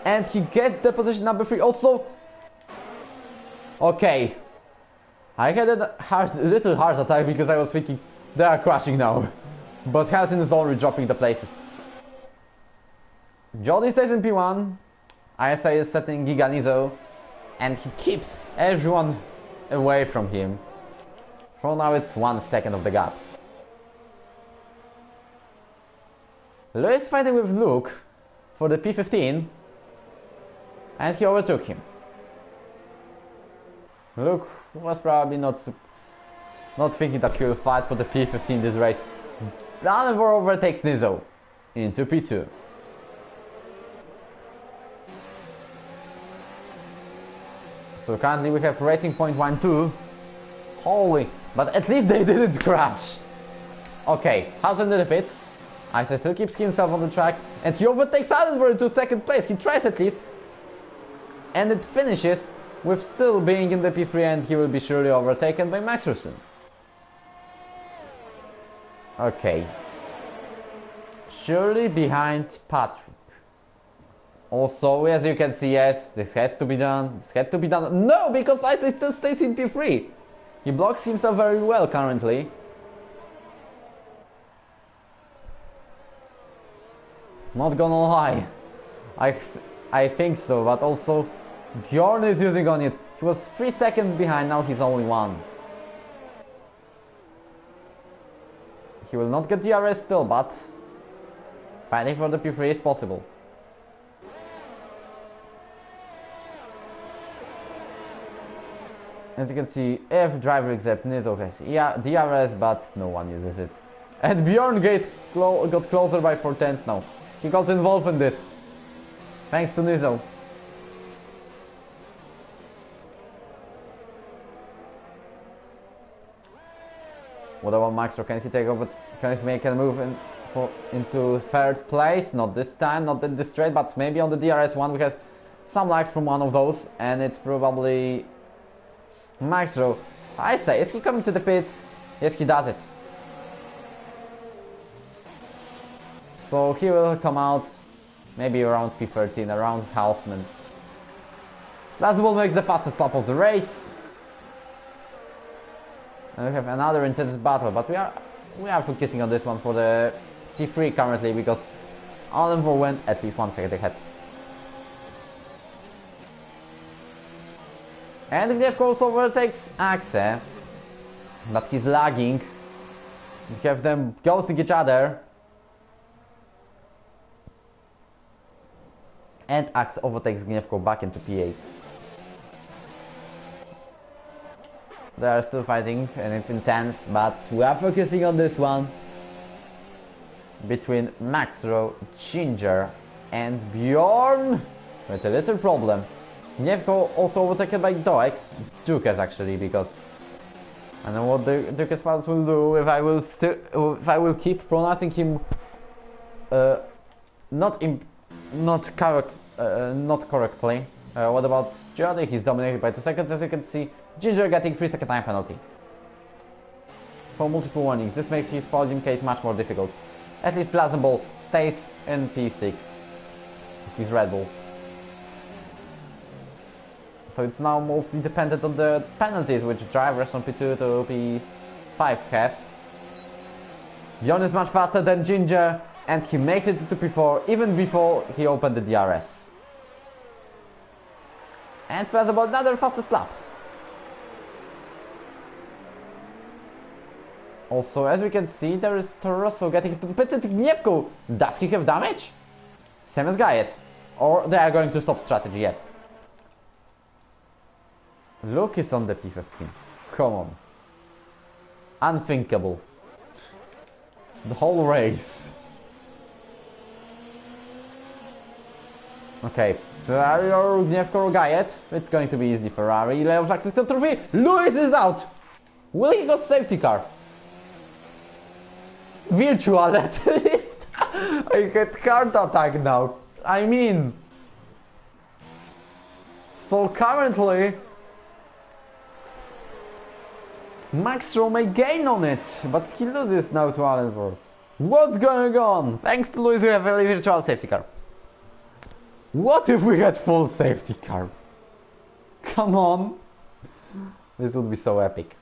and he gets the position number 3. Also, okay, I had a little heart attack because I was thinking they are crashing now, but Helsin is already dropping the places. Jody stays in P1. ISA is setting Giganizo, and he keeps everyone away from him. For now it's 1 second of the gap. Lewis fighting with Luke for the P15, and he overtook him. Luke was probably not thinking that he will fight for the P15 this race. Danvor overtakes Nizzo into P2. So currently we have Racing Point 1-2. Holy, but at least they didn't crash. Okay, how's into the pits? Isa still keeps himself on the track, and he overtakes Allenberg into 2nd place. He tries at least, and it finishes with still being in the P3, and he will be surely overtaken by Max Rusin. Okay, surely behind Patrick. Also, as you can see, yes, this has to be done. This had to be done. No, because Isa still stays in P3. He blocks himself very well currently. Not gonna lie, I think so, but also Bjorn is using on it. He was 3 seconds behind, now he's only 1. He will not get the DRS still, but fighting for the P3 is possible. As you can see, every driver except Nizzo has DRS, but no one uses it. And Bjorn got closer by 4 tenths now. He got involved in this, thanks to Nizzo. What about Maxro? Can he take over? Can he make a move into 3rd place? Not this time, not in this straight, but maybe on the DRS1 we have some lags from one of those, and it's probably Maxro. I say, is he coming to the pits? Yes, he does it. So he will come out maybe around P13, around Houseman. Laswell makes the fastest lap of the race. And we have another intense battle, but we are focusing on this one for the P3 currently because Allenvor went at least 1 second ahead. And he of course overtakes Axe, but he's lagging. We have them ghosting each other. And Axe overtakes Gniewko back into P8. They are still fighting and it's intense, but we are focusing on this one between Maxro, Ginger and Bjorn with a little problem. Gniewko also overtaken by Dukes actually, because I know what the Dukes pilots will do if I will keep pronouncing him not correctly. What about Jody? He's dominated by 2 seconds, as you can see. Ginger getting 3-second time penalty for multiple warnings. This makes his podium case much more difficult. At least Blazenball stays in P6. He's Red Bull. So it's now mostly dependent on the penalties, which drivers from P2 to P5 5 have. Bjorn is much faster than Ginger, and he makes it to P4 even before he opened the DRS. And plus about another fastest lap. Also, as we can see, there is Torosso getting to the pits and Gniewko. Does he have damage? Same as Gayet. Or they are going to stop strategy, yes. Luke is on the P15. Come on. Unthinkable. The whole race. Okay, Ferrari or Gniewko or Gayet. It's going to be easily Ferrari. Leo access to trophy. Lewis is out. Will he go safety car? Virtual at least. I get heart attack now. I mean. So currently Max Rowe may gain on it, but he loses now to Allenford. What's going on? Thanks to Lewis, we have a virtual safety car. What if we had full safety car? Come on. This would be so epic.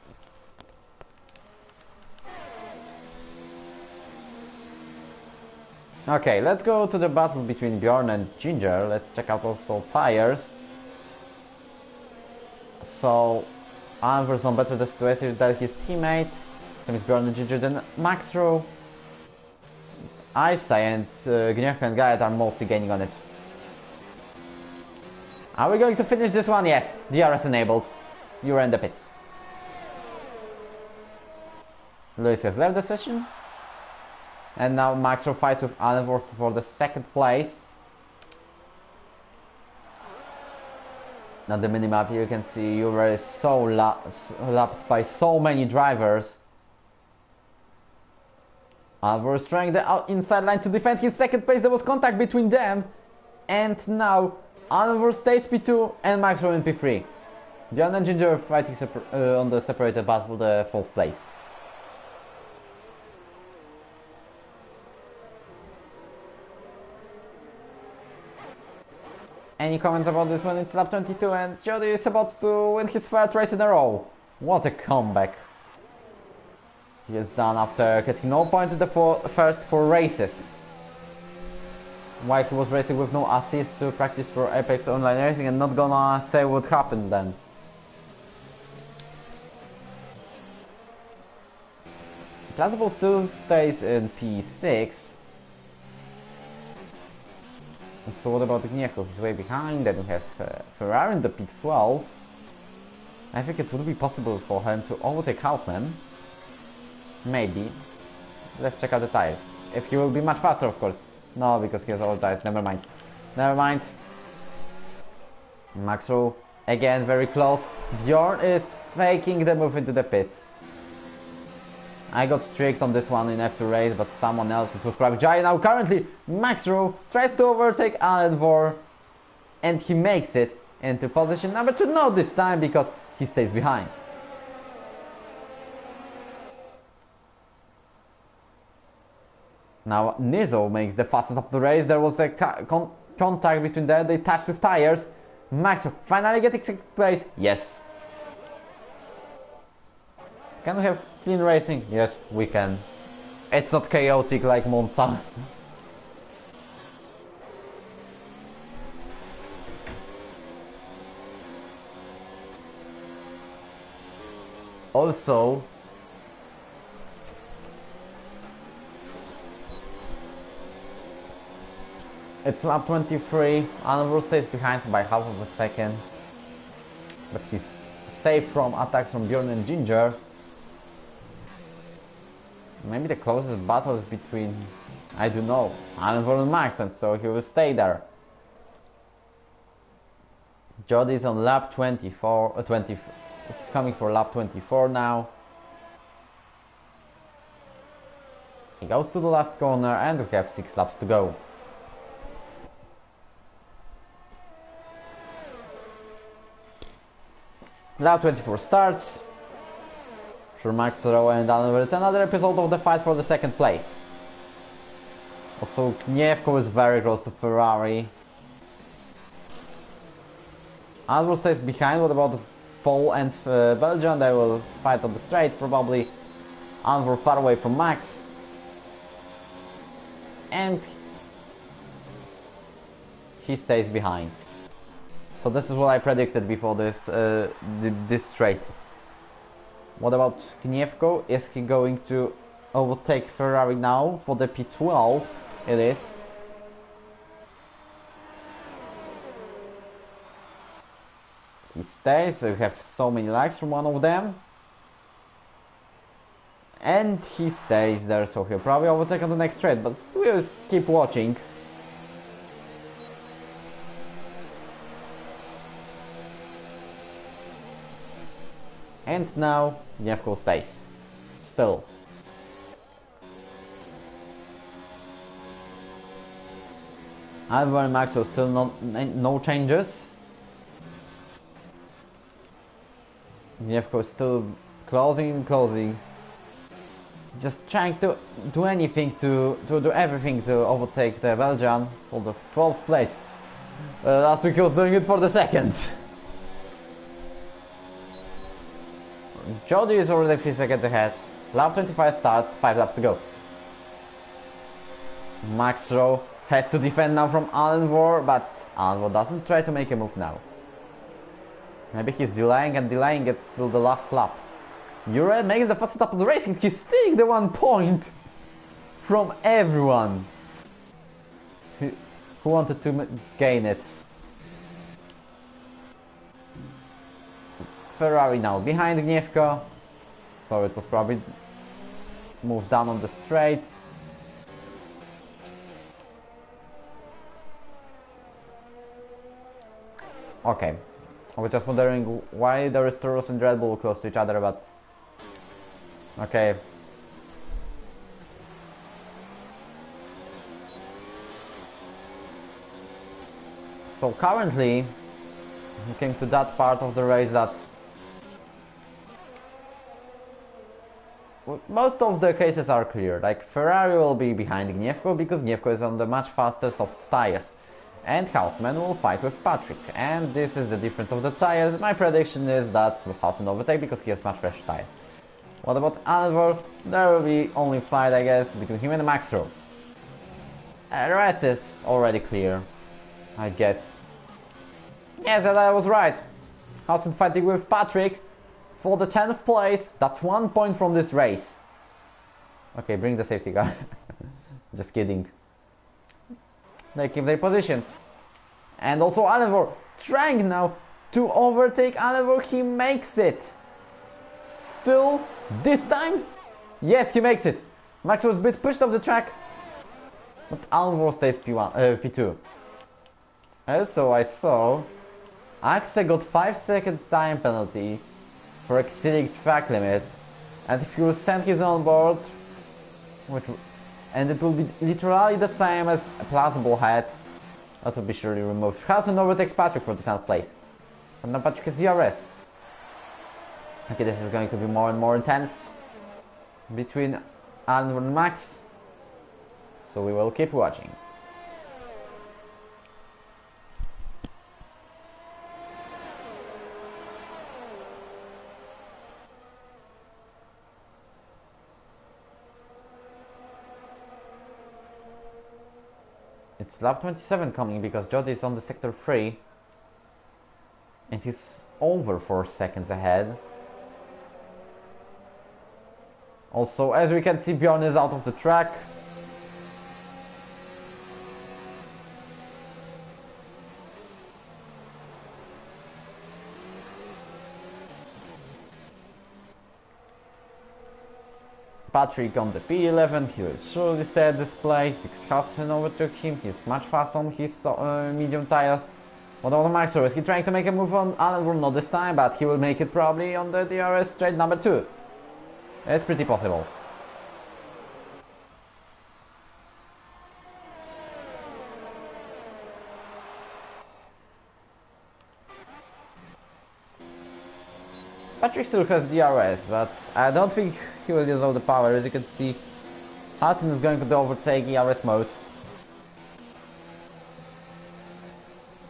Okay, let's go to the battle between Bjorn and Ginger. Let's check out also tires. So, Allenford's on better the situation than his teammate. Same as Bjorn and Ginger, then Max Rowe. Isai and Gniewko and Gayet are mostly gaining on it. Are we going to finish this one? Yes, DRS enabled. You are in the pits. Lewis has left the session. And now Max Rowe fights with Allenford for the second place. On the minimap here you can see Uber is so lapped by so many drivers. Allenford is trying the inside line to defend his second place. There was contact between them. And now Allenford stays P2 and Max Rowe in P3. Bjorn and Ginger are fighting on the separated battle for the 4th place. Any comments about this one? It's lap 22 and Jody is about to win his 3rd race in a row. What a comeback. He has done after getting no points in the first 4 races. While he was racing with no assist to practice for Apex Online Racing and not gonna say what happened then. Plausible still stays in P6. So what about Gniewko? He's way behind. Then we have Ferrari in the P12. I think it would be possible for him to overtake Houseman. Maybe. Let's check out the tires. If he will be much faster, of course. No, because he has all tires. Never mind. Never mind. Max Rowe again very close. Bjorn is faking the move into the pits. I got tricked on this one in F2 race, but someone else is with Private Giant. Now currently Max Rowe tries to overtake Allenford and he makes it into position number 2. No, this time because he stays behind. Now Nizo makes the fastest of the race. There was a contact between them. They touched with tires. Max Rowe finally getting 6th place. Yes. Can we have clean racing? Yes, we can. It's not chaotic like Monza. Also, it's lap 23. Allenford stays behind by half of a second, but he's safe from attacks from Bjorn and Ginger. Maybe the closest battle is between, I don't know, Allenford and Max, and so he will stay there. Jody is on lap 24, it's coming for lap 24 now. He goes to the last corner and we have 6 laps to go. Lap 24 starts. For Max Rowe and Allenford, it's another episode of the fight for the 2nd place. Also, Gniewko is very close to Ferrari. Allenford stays behind. What about Paul and Belgium? They will fight on the straight probably. Anvor far away from Max. And he stays behind. So this is what I predicted before this straight. What about Gniewko? Is he going to overtake Ferrari now for the P12? It is. He stays, so you have so many likes from one of them. And he stays there, so he'll probably overtake on the next straight, but we'll keep watching. And now Gniewko stays. Still. Alvaro and Max, so still no changes. Gniewko is still closing and closing. Just trying to do anything to do everything to overtake the Belgian for the 12th place. Last week he was doing it for the second. Jody is already 3 seconds ahead. Lap 25 starts, 5 laps to go. Max Rowe has to defend now from Alvor, but Alvor doesn't try to make a move now. Maybe he's delaying and delaying it till the last lap. ERO makes the first stop of the race and he's stealing the 1 point from everyone who wanted to gain it. Ferrari now behind Gniewko, so it was probably moved down on the straight. Okay, I was just wondering why the Restoros and Red Bull close to each other, but okay. So currently we came to that part of the race that most of the cases are clear. Like Ferrari will be behind Gniewko because Gniewko is on the much faster soft tires, and Houseman will fight with Patrick, and this is the difference of the tires. My prediction is that Houseman will overtake because he has much fresher tires. What about Alvor? There will be only fight, I guess, between him and Max Rowe. The rest is already clear, I guess. Yes, and I was right. Houseman fighting with Patrick for the 10th place. That's 1 point from this race. Okay, bring the safety car. Just kidding. They keep their positions. And also Alvor trying now to overtake Alvor. He makes it. Still, this time? Yes, he makes it. Max was a bit pushed off the track, but Alvor stays P2. Also, I saw Axe got 5-second time penalty for exceeding track limits, and if he will send his own board, and it will be literally the same as a plus bullhead, that will be surely removed. Houseman overtakes Patrick for the 10th place. And now Patrick is DRS. Okay, this is going to be more and more intense between Alvor and Max, so we will keep watching. It's lap 27 coming because Jody is on the sector 3 and he's over 4 seconds ahead. Also, as we can see, Bjorn is out of the track. Patrick on the P11, he will surely stay at this place because Houseman overtook him. He's much faster on his medium tires. What about Max Rowe? Is he trying to make a move on Alvor? Not this time, but he will make it probably on the DRS straight number 2. It's pretty possible. Patrick still has DRS, but I don't think he will use all the power. As you can see, Hudson is going to overtake ERS mode.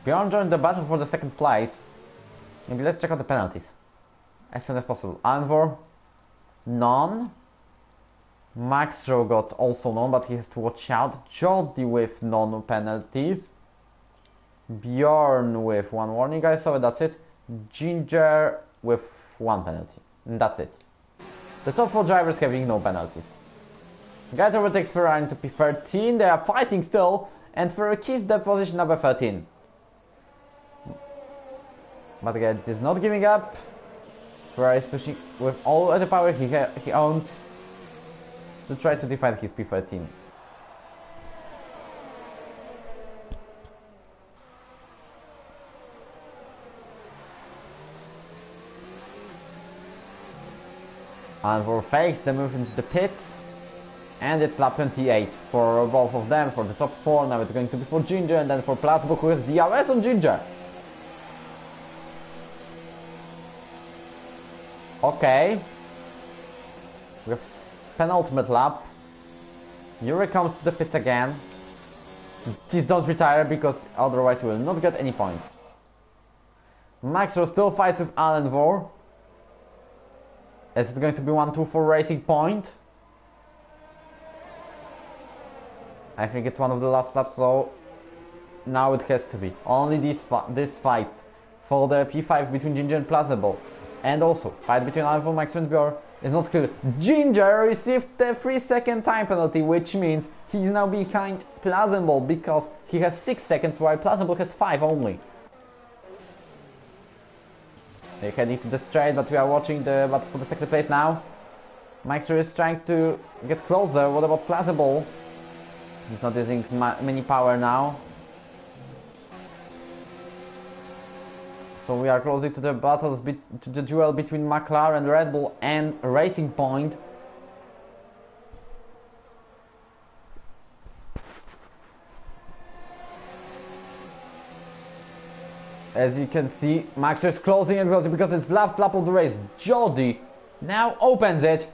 Bjorn joined the battle for the 2nd place. Maybe let's check out the penalties as soon as possible. Alvor, none. Maxro got also known, but he has to watch out. Jody with non penalties. Bjorn with 1 warning, guys, so that's it. Ginger with 1 penalty. And that's it. The top 4 drivers having no penalties. Guide overtakes Ferrari into P13. They are fighting still, and Ferrari keeps the position number 13. But Guide is not giving up. Ferrari is pushing with all the power he owns to try to defend his P13. And for fakes, they move into the pits. And it's lap 28 for both of them, for the top 4. Now it's going to be for Ginger, and then for Platzbook, who has DRS on Ginger. Okay. We have penultimate lap. Yuri comes to the pits again. Please don't retire, because otherwise you will not get any points. Maxwell still fights with Alan Vore. Is it going to be 1-2 for Racing Point? I think it's one of the last laps, so now it has to be. Only this fight for the P5 between Ginger and Plausible. And also, fight between Alpha, Max and Bjorn is not clear. Ginger received the 3-second time penalty, which means he's now behind Plausible because he has 6 seconds, while Plausible has 5 only. They're heading to the straight, but we are watching but for the second place now. Maxer is trying to get closer. What about Plausible? He's not using many power now. So we are closing to the battles, to the duel between McLaren, Red Bull and Racing Point. As you can see, Maxer is closing and closing because it's last lap of the race. Jody now opens it.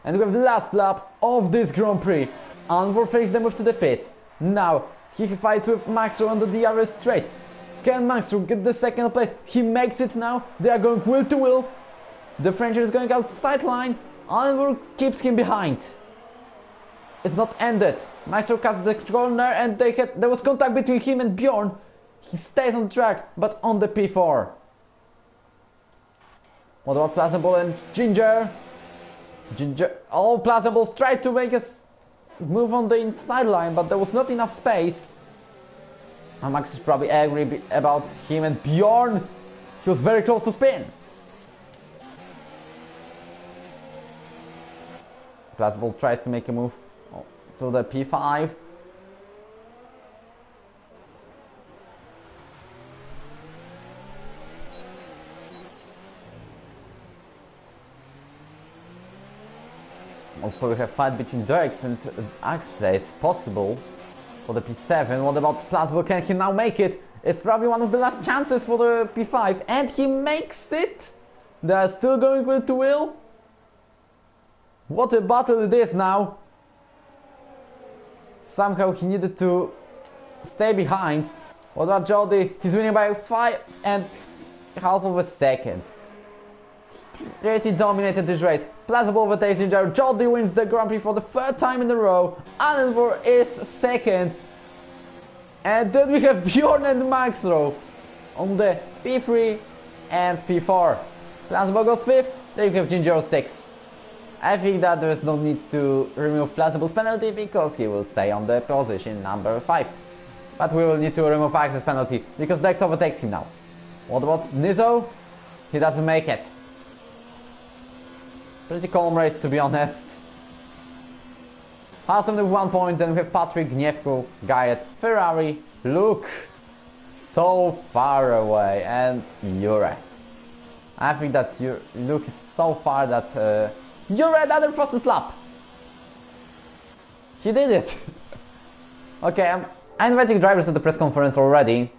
And we have the last lap of this Grand Prix. Anvor fakes the move to the pit. Now he fights with Maxer on the DRS straight. Can Maxer get the second place? He makes it now. They are going wheel to wheel. The French is going outside line. Anvor keeps him behind. It's not ended. Maxer cuts the corner and there was contact between him and Bjorn. He stays on track, but on the P4. What about Plausible and Ginger? All Plausibles tried to make us move on the inside line, but there was not enough space. And Max is probably angry about him and Bjorn. He was very close to spin. Plausible tries to make a move to the P5. Also, we have fight between Dirks and Axe. It's possible for the P7. What about Plausible? Can he now make it? It's probably one of the last chances for the P5, and he makes it. They are still going wheel to wheel. What a battle it is now. Somehow he needed to stay behind. What about Jody? He's winning by 5.5 of a second. Pretty dominated this race. Plausible overtakes Ginger. Jody wins the Grand Prix for the 3rd time in a row. Allenvor is 2nd. And then we have Bjorn and Maxro on the P3 and P4. Plausible goes 5th. Then we have Ginger 6th. I think that there is no need to remove Plausible's penalty because he will stay on the position number 5. But we will need to remove Axe's penalty because Dex overtakes him now. What about Nizzo? He doesn't make it. Pretty calm race, to be honest. Hassan with 1 point, then we have Patrick, Gniewko, Gayet, Ferrari, Luke, so far away, and Jure. I think that Luke is so far that Jure another fastest lap. He did it. Okay, I'm inviting drivers to the press conference already.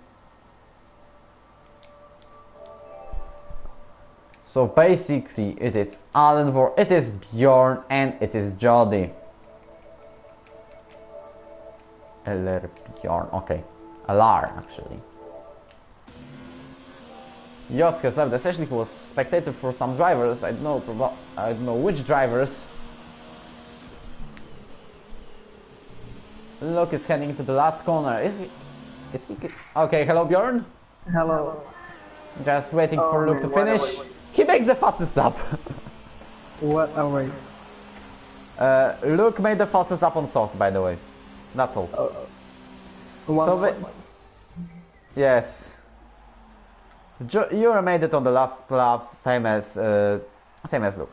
So basically it is Allenvor, it is Bjorn, and it is Jody. LR Bjorn, okay. LR actually. Jost has left the session. He was spectator for some drivers. I don't know which drivers. Luke is heading to the last corner. Is he... Okay, hello Bjorn. Hello. Just waiting for Luke to man, what a finish. race. He makes the fastest lap. What a race. Luke made the fastest lap on soft, by the way. That's all. Yes. You made it on the last lap, same as Luke.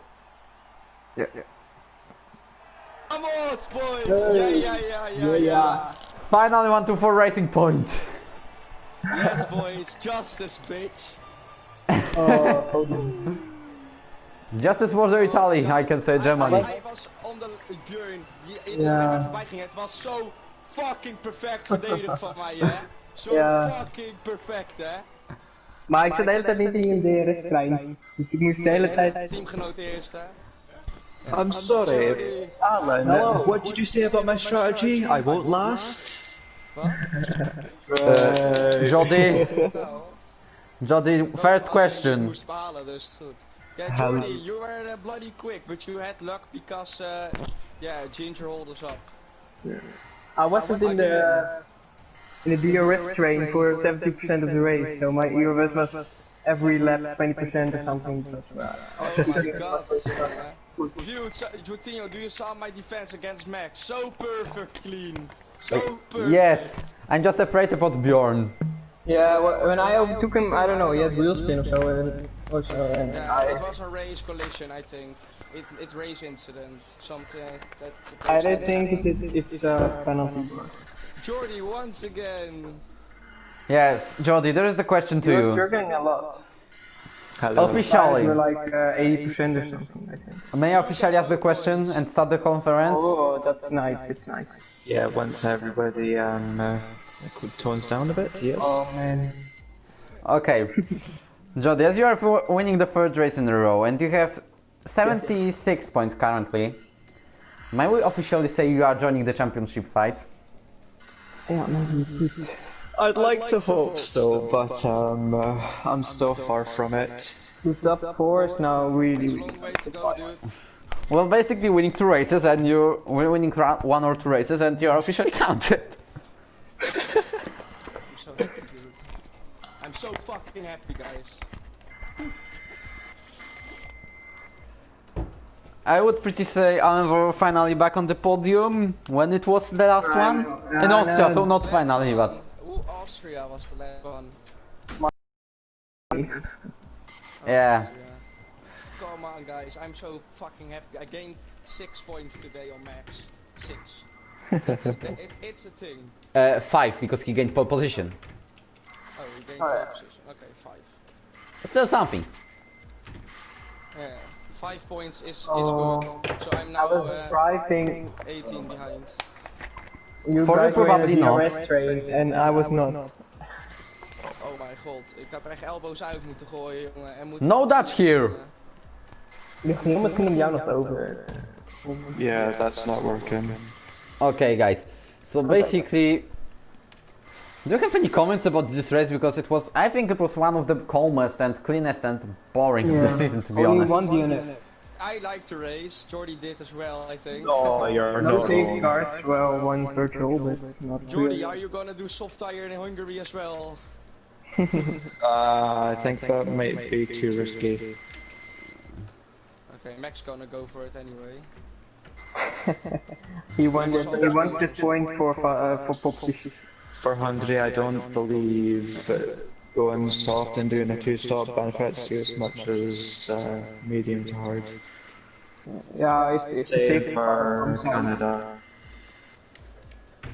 Yeah. Vamos, boys! Yeah. Finally 1-2-4 racing point. Yes, boys, justice, bitch. Justice for the Italy, I can say Germany. I was on de Björn, in de rem voorbij ging. Het was zo fucking perfect verdedigd van mij, hè? Zo fucking perfect, hè? Maar ik zat de hele tijd niet in de DRS-trein. Dus ik moest de hele tijd... Teamgenoot eerst, hè? I'm sorry, Alan. What did you say about my strategy? I won't last. Wat? Jody, first question. Ik moest balen, dus het goed. Yeah, Jordy, you were bloody quick, but you had luck because, Ginger hold us up. I wasn't in the DRS train for 70% of the race, so my ERO was every lap 20% or something. Oh my god. Dude, Coutinho, do you saw my defense against Max? So perfect clean. So perfect. Yes, I'm just afraid about Bjorn. Yeah, when I overtook him, I don't know, he had wheel spin or so. Yeah, it was a race collision, I think. It's race incident. Something that. I don't think it's a penalty. Jordy, once again. Yes, Jody, there is a question to You're you. struggling a lot. Officially, We're like 80% or something, I think. may I officially ask the question and start the conference? Oh, that's nice, it's nice. Yeah, once everybody tones down a bit, yes. Oh man. Okay. Jody, as you are winning the third race in a row and you have 76 points currently, may we officially say you are joining the championship fight? Yeah, maybe. I'd like to hope so, but I'm still far from it. The top 4 is now really, It's a long way to go, dude. Well, basically winning 2 races and you're winning 1 or 2 races and you're officially counted. I'm so happy, dude. I'm so fucking happy, guys. I would pretty say Alan were finally back on the podium when it was the last one. In Austria, so not finally, but... Ooh, Austria was the last one. Yeah. Come on, guys, I'm so fucking happy. I gained 6 points today on Max. 6. It's a thing. 5, because he gained pole position. Oh, he gained pole position. Okay, 5. Still something. Yeah, 5 points is good. So I'm now I was driving. 18 behind. You For you guys were probably in a not. DRS train and I was not. Oh mijn god, ik heb er echt elbows uit moeten gooien, jongen. En No Dutch here! Ligt heel misschien om jou nog over. Yeah, that's not working. Okay, guys. So basically, do you have any comments about this race? Because I think it was one of the calmest and cleanest and boring of the season, to be Only honest. one unit. I liked the race, Jordy did as well, I think. Oh, you're No not safety wrong. cars, well, one virtual, but not Jordy, really. are you gonna do soft tire in Hungary as well? I think that might be too risky. Okay, Max gonna go for it anyway. He wants this point for pop position. For Hungary, I don't believe going soft and doing a 2-stop benefits you as much as medium to hard. Yeah, it's a Same safety for car. Canada. Oh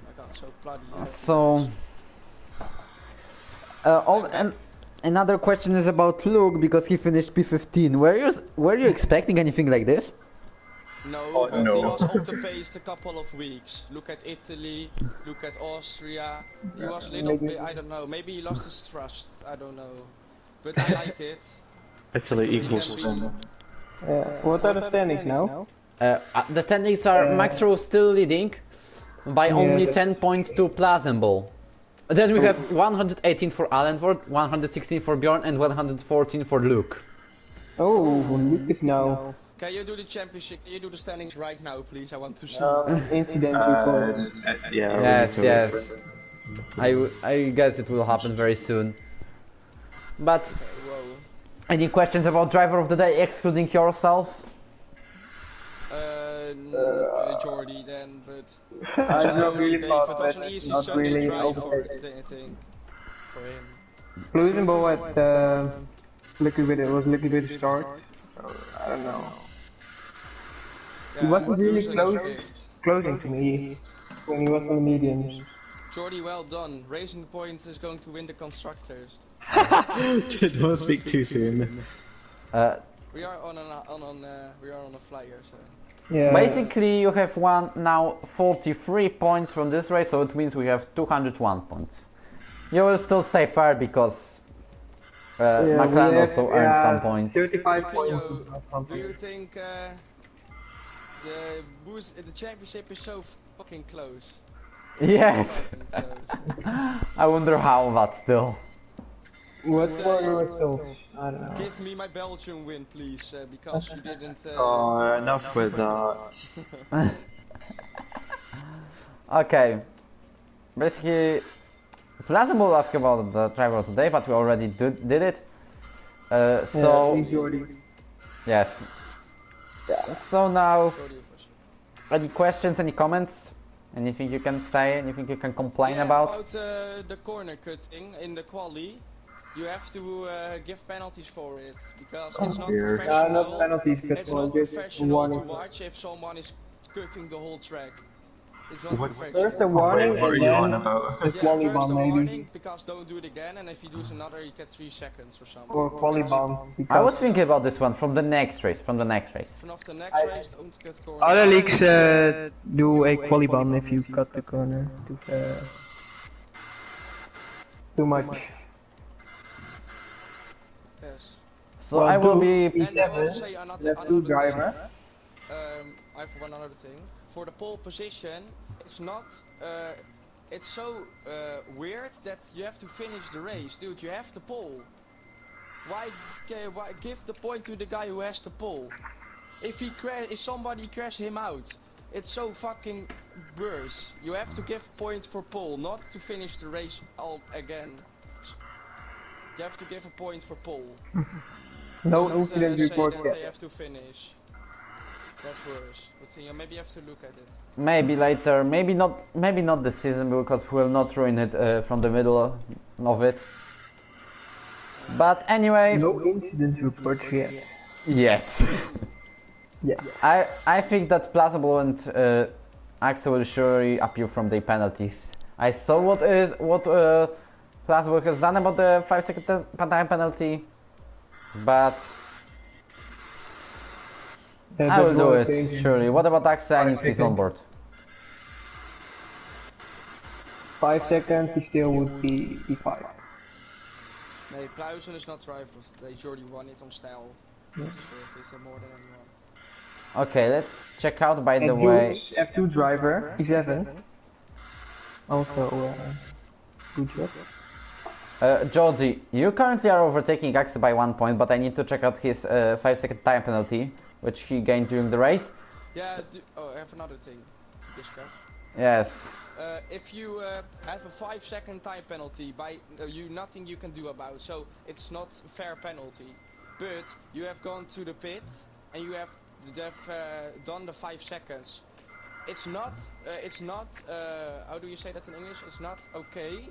my god, so bloody. So, and another question is about Luke because he finished P15. Were you expecting anything like this? No, Oh, but no. he was off the pace a couple of weeks. Look at Italy, look at Austria. He was a little bit, I don't know, maybe he lost his trust, I don't know. But I like it. Italy equals them. What are the standings now? The standings are Max Rowe still leading by only 10 points to Plazenball. Then we have 118 for Allenford, 116 for Bjorn and 114 for Luke. Oh, Luke is now Can you do the championship? Can you do the standings right now, please? I want to see. Incident report. Yeah. Yes, we need to yes. wait for it. I guess it will happen very soon. But Whoa. any questions about driver of the day, excluding yourself? Jordy then, but I'm not really Dave, fast, it was but an easy not Sunday really try for overtaken. I think, for him. Bluesenbo at was lucky with the start. So, I don't know. He wasn't really closing to me when he was on the mediums. Jordy, well done. Racing Point is going to win the constructors. Don't speak too soon. We are on a flyer, so. Yeah. Basically, you have won now 43 points from this race, so it means we have 201 points. You will still stay fair because McLaren also earned some points. 35 points. Do you think the championship is so fucking close? Yes. I wonder how, but still. What's for your results? I don't know. Give me my Belgian win, please, because you didn't. Oh, enough with that. Okay. Basically, Plaza will ask about the driver today, but we already did it. So yes. So now, any questions, any comments, anything you can say, anything you can complain about? The corner cutting in the quali. You have to give penalties for it because it's not professional. Not penalties, it's not professional to watch if someone is cutting the whole track. It's not professional. First a warning, What are you on about? the quali first bomb a maybe. warning because don't do it again, and if you do another, you get 3 seconds or something. Or quali bomb. I was thinking about this one from the next race. Vanaf the next race, don't cut corners. Other leagues do a quali bomb if you cut the corner too much. Yes. So I will be. E7, left 2 driver. I have one other thing. For the pole position, it's not. It's so weird that you have to finish the race, dude. You have the pole. Why give the point to the guy who has the pole? If somebody crash him out, it's so fucking worse. You have to give point for pole, not to finish the race all again. You have to give a point for pole. No incident report yet. They have to finish. That's worse. But maybe you have to look at it. Maybe later, maybe not this season because we'll not ruin it from the middle of it. But anyway. No incident report yet. Yet. Yes. I think that Plausible and Axel will surely appeal from the penalties. I saw what Plausible has done about the 5-second time penalty, but I will do it, surely. What about Axel? I need his on board. 5 seconds, he still would be E5. Nee, Pluizen is not driver. They already won it on style. Yeah. So it's more than anyone. Okay, let's check out by the way. F2 driver, E7. Also, good job. Jody, you currently are overtaking Axel by 1 point, but I need to check out his 5-second time penalty, which he gained during the race. Yeah, I have another thing to discuss. Yes. If you have a 5-second time penalty, by nothing you can do about, so it's not a fair penalty. But you have gone to the pit and you have done the 5 seconds. It's not how do you say that in English? It's not okay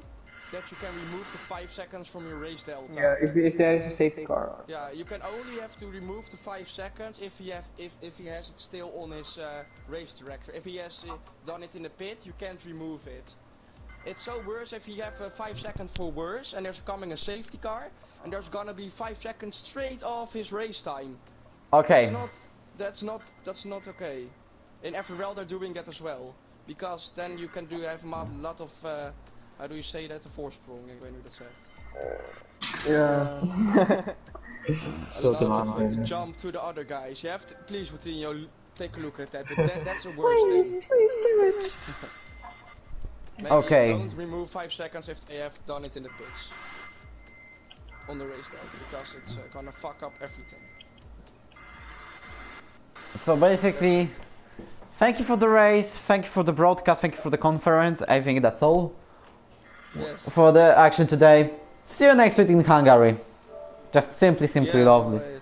that you can remove the 5 seconds from your race delta. Yeah, if there is a safety car. Yeah, you can only have to remove the 5 seconds if he has it still on his race director. If he has done it in the pit, you can't remove it. It's so worse if you have 5 seconds for worse and there's coming a safety car and there's gonna be 5 seconds straight off his race time. Okay. That's not okay. In FRL they're doing that as well, because then you can have a lot of how do you say that? A voorsprong, ik weet niet hoe dat zegt. Yeah. So to jump to the other guys. You have to, please Coutinho, take a look at that. That's the worst thing. Please do it. Maybe okay. Don't remove 5 seconds if they have done it in the pits. On the race delta, because it's gonna fuck up everything. So basically, thank you for the race, thank you for the broadcast, thank you for the conference. I think that's all Yes. for the action today. See you next week in Hungary. Just simply Yeah, lovely. always.